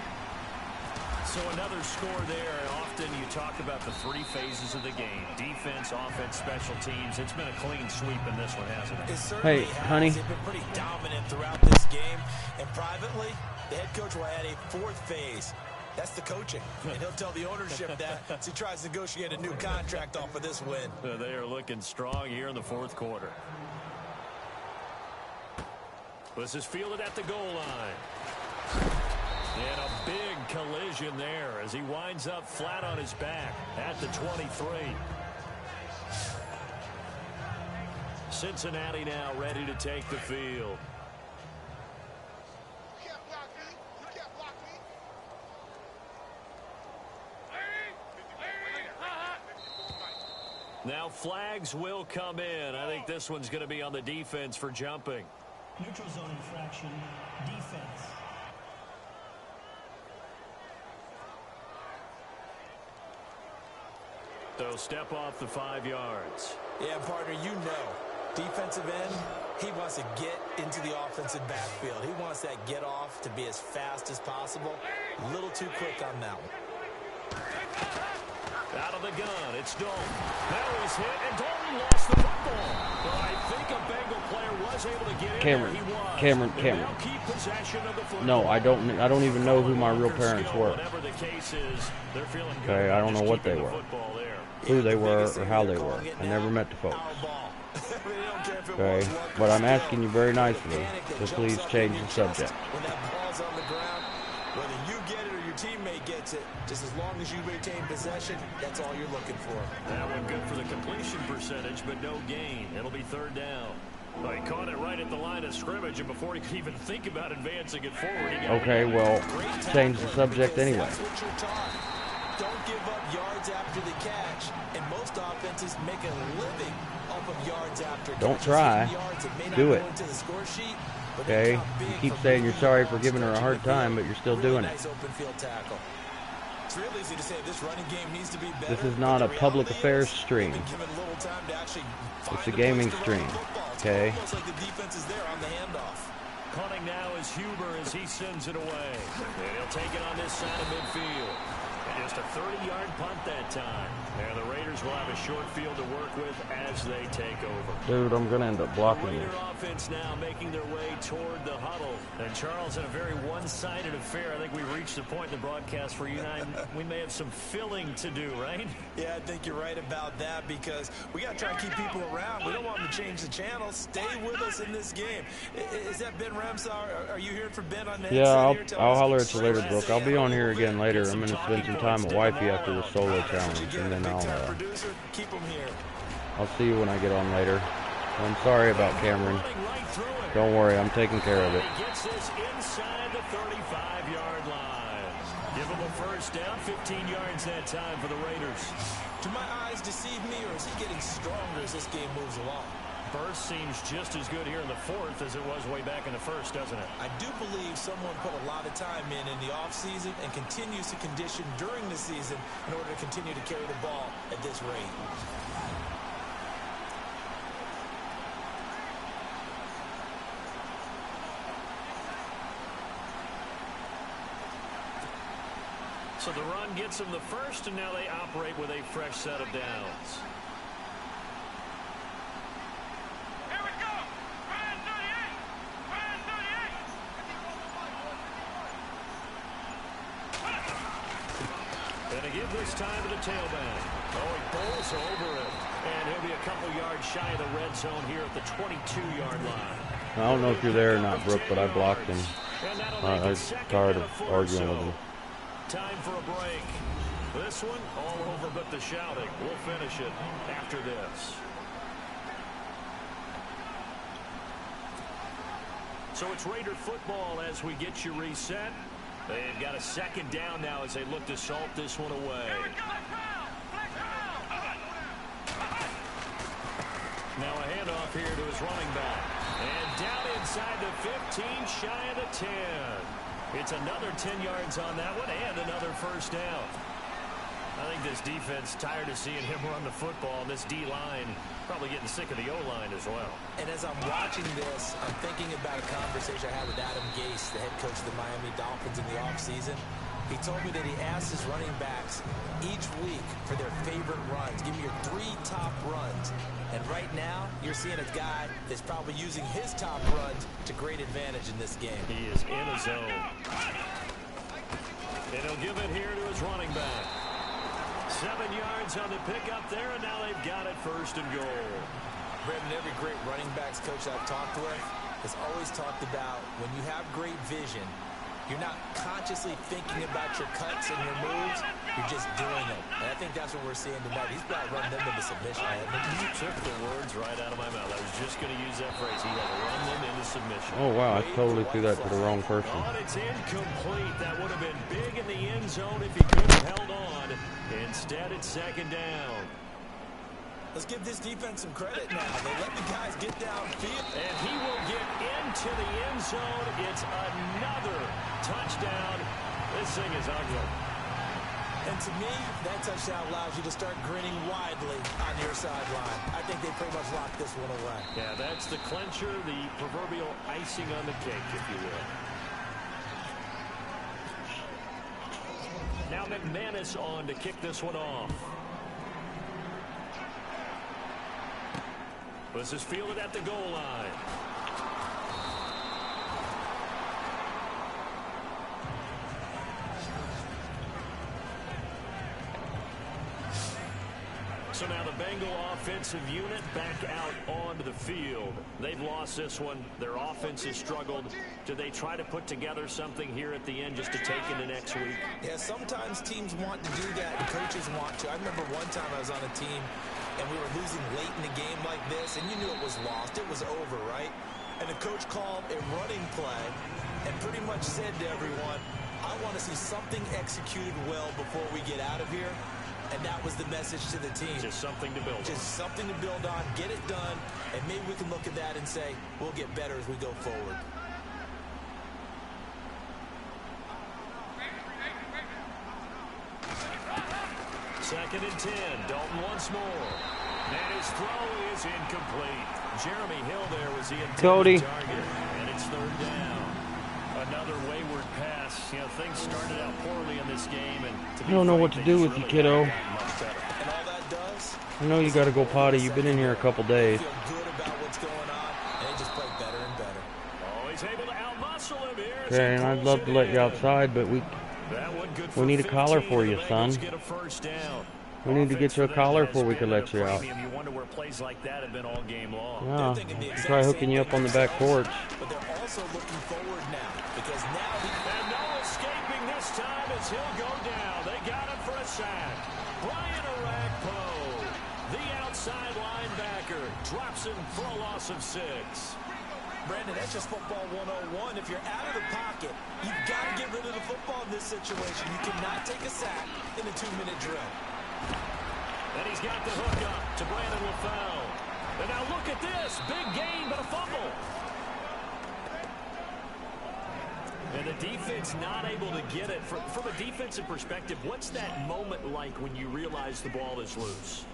[SPEAKER 2] So another score there. Often you talk about the 3 phases of the game. Defense, offense, special teams. It's been a clean sweep in this one, hasn't it?
[SPEAKER 1] Hey, honey.
[SPEAKER 3] They've been pretty dominant throughout this game. And privately, The head coach will add a fourth phase. That's the coaching. And he'll tell the ownership that as he tries to negotiate a new contract off of this win.
[SPEAKER 2] They are looking strong here in the fourth quarter. This is fielded at the goal line. And a big collision there as he winds up flat on his back at the 23. Cincinnati now ready to take the field. Now flags will come in. I think this one's going to be on the defense for jumping.
[SPEAKER 7] Neutral zone infraction, defense.
[SPEAKER 2] So step off the 5 yards.
[SPEAKER 3] Yeah, partner, you know, defensive end, he wants to get into the offensive backfield. He wants that get off to be as fast as possible. A little too quick on that one.
[SPEAKER 2] Out of the gun, it's Dalton. That was hit, and Dalton lost the football. Well, I think a Bengal player was able to get in
[SPEAKER 1] Cameron,
[SPEAKER 2] there. He was.
[SPEAKER 1] Cameron.
[SPEAKER 2] They'll keep possession of the football.
[SPEAKER 1] No, I don't even know who my real parents were.
[SPEAKER 2] Whatever the case is, they're feeling good.
[SPEAKER 1] Okay, I don't know what they were, who they were, or how they were. I never met the folks. Okay, but I'm asking you very nicely to please change the subject.
[SPEAKER 3] When that ball's on the ground, whether you get it or your teammate gets it, just as long as you retain possession, that's all you're looking for.
[SPEAKER 2] That one good for the completion percentage, but no gain. It'll be third down. Well, he caught it right at the line of scrimmage, and before he could even think about advancing it forward, he got
[SPEAKER 1] Okay, well, change the subject anyway.
[SPEAKER 3] That's what you're taught. Don't give up yards after the catch, and most offenses make a living off of yards after catch.
[SPEAKER 1] Don't try. Do it.
[SPEAKER 3] Sheet,
[SPEAKER 1] okay, you keep saying you're sorry for giving her a hard time, but you're still doing it.
[SPEAKER 3] Nice open field tackle. It's real easy to say this running game needs to be better.
[SPEAKER 1] This is not a public affairs stream. It's a gaming stream. Okay.
[SPEAKER 3] Almost like the defense is there on the handoff.
[SPEAKER 2] Punting now is Huber as he sends it away. And he'll take it on this side of midfield. And just a 30-yard punt that time. And the Raiders will have a short field to work with as they take over.
[SPEAKER 1] Dude, I'm going to end up blocking
[SPEAKER 2] Raider
[SPEAKER 1] this.
[SPEAKER 2] offense now making their way toward the huddle. And Charles, in a very one-sided affair, I think we reached the point in the broadcast where you and I, we may have some filling to do, right?
[SPEAKER 3] Yeah, I think you're right about that because we got to try and keep people around. We don't want them to change the channel. Stay with us in this game. Is that Ben Ramsar? Are you hearing from Ben on that?
[SPEAKER 1] Yeah, I'll holler at you later, Brooke. I'll be on here again later. I'm going to spend some time with Wifey after the solo challenge, and then I'll see you when I get on later. I'm sorry about Cameron. Don't worry, I'm taking care of it.
[SPEAKER 2] He gets this inside the 35-yard line. Give him a first down, 15 yards that time for the Raiders.
[SPEAKER 3] Do my eyes deceive me, or is he getting stronger as this game moves along?
[SPEAKER 2] Burst seems just as good here in the fourth as it was way back in the first, doesn't it?
[SPEAKER 3] I do believe someone put a lot of time in the offseason and continues to condition during the season in order to continue to carry the ball at this rate.
[SPEAKER 2] So the run gets them the first, and now they operate with a fresh set of downs.
[SPEAKER 4] Here we go. Brand 38. Brand 38.
[SPEAKER 2] And to give this time to the tailback. Oh, he bowls over it. And he'll be a couple yards shy of the red zone here at the 22-yard line.
[SPEAKER 1] I don't know if you're there or not, Brooke, but I blocked him. I'm tired of arguing with him.
[SPEAKER 2] Time for a break. This one all over but the shouting. We'll finish it after this. So it's Raider football as we get you reset. They've got a second down now as they look to salt this one away. Now a handoff here to his running back. And down inside the 15, shy of the 10. It's another 10 yards on that one and another first down. I think this defense tired of seeing him run the football. This D-line probably getting sick of the O-line as well.
[SPEAKER 3] And as I'm watching this, I'm thinking about a conversation I had with Adam Gase, the head coach of the Miami Dolphins in the offseason. He told me that he asked his running backs each week for their favorite runs. Give me your 3 top runs. And right now, you're seeing a guy that's probably using his top runs to great advantage in this game.
[SPEAKER 2] He is in a zone. And he'll give it here to his running back. 7 yards on the pickup there, and now they've got it 1st and goal.
[SPEAKER 3] Brendan, every great running backs coach I've talked with has always talked about when you have great vision, you're not consciously thinking about your cuts and your moves. You're just doing them. And I think that's what we're seeing tonight. He's got to run them into submission.
[SPEAKER 2] You took the words right out of my mouth. I was just going to use that phrase. He had to run them into submission.
[SPEAKER 1] Oh, wow. I totally threw that to the wrong person.
[SPEAKER 2] Oh, and it's incomplete. That would have been big in the end zone if he could have held on. Instead, it's 2nd down.
[SPEAKER 3] Let's give this defense some credit now. They let the guys get downfield.
[SPEAKER 2] And he will get into the end zone. It's another touchdown. This thing is ugly.
[SPEAKER 3] And to me, that touchdown allows you to start grinning widely on your sideline. I think they pretty much locked this one away.
[SPEAKER 2] Yeah, that's the clincher, the proverbial icing on the cake, if you will. Now McManus on to kick this one off. This is fielded at the goal line. So now the Bengal offensive unit back out onto the field. They've lost this one. Their offense has struggled. Do they try to put together something here at the end just to take into next week?
[SPEAKER 3] Yeah, sometimes teams want to do that and coaches want to. I remember one time I was on a team and we were losing late in the game like this, and you knew it was lost. It was over, right? And the coach called a running play and pretty much said to everyone, I want to see something executed well before we get out of here. And that was the message to the team.
[SPEAKER 2] Just something to build on.
[SPEAKER 3] Just something to build on, get it done, and maybe we can look at that and say, we'll get better as we go forward.
[SPEAKER 2] Second and 10. Dalton once more. And his throw is incomplete. Jeremy Hill there was the intended target. And it's 3rd down. Another wayward pass. You know, things started out poorly in this game. And
[SPEAKER 1] I don't know what to do with you, kiddo.
[SPEAKER 3] And all that does,
[SPEAKER 1] I know you got to go potty. You've been in here a couple days.
[SPEAKER 3] feel good about what's going on, and they just play better and better.
[SPEAKER 2] Oh, he's able to outmuscle him here.
[SPEAKER 1] Okay, and I'd love to let you outside, but we need a collar for you, son. We need to get you a collar before we can let you out.
[SPEAKER 2] You wonder where plays like that have been all game long.
[SPEAKER 1] Yeah, try hooking you up on the back porch.
[SPEAKER 3] But they're also looking forward now, because now
[SPEAKER 2] And no escaping this time as he'll go down. They got him for a sack. Brian Orakpo, the outside linebacker, drops him for a loss of 6.
[SPEAKER 3] Brandon, that's just football 101. If you're out of the pocket, you've got to get rid of the football in this situation. You cannot take a sack in a 2-minute drill.
[SPEAKER 2] And he's got the hook up to Brandon LaFell. And now look at this. Big gain, but a fumble. And the defense not able to get it. From a defensive perspective, what's that moment like when you realize the ball is loose?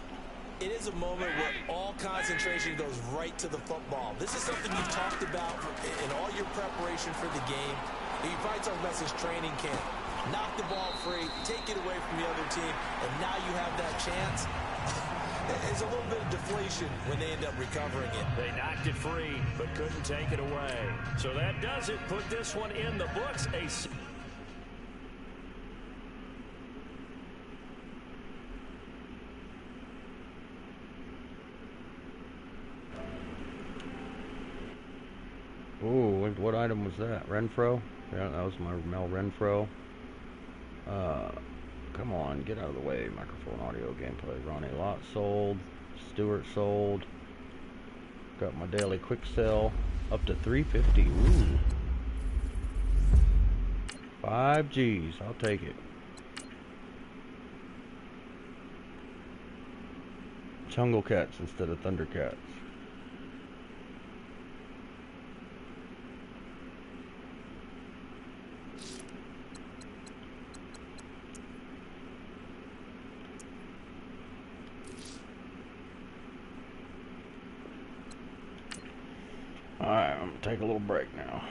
[SPEAKER 3] It is a moment where all concentration goes right to the football. This is something you've talked about in all your preparation for the game. You probably talked about since training camp. Knock the ball free, take it away from the other team, and now you have that chance. There's a little bit of deflation when they end up recovering it.
[SPEAKER 2] They knocked it free, but couldn't take it away. So that does it. Put this one in the books.
[SPEAKER 1] Ooh, what item was that? Renfro? Yeah, that was my Mel Renfro. Come on, get out of the way. Microphone, audio, gameplay. Ronnie Lott sold. Stewart sold. Got my daily quick sell up to 350. Ooh. 5 G's. I'll take it. Jungle Cats instead of Thundercats. Alright, I'm gonna take a little break now.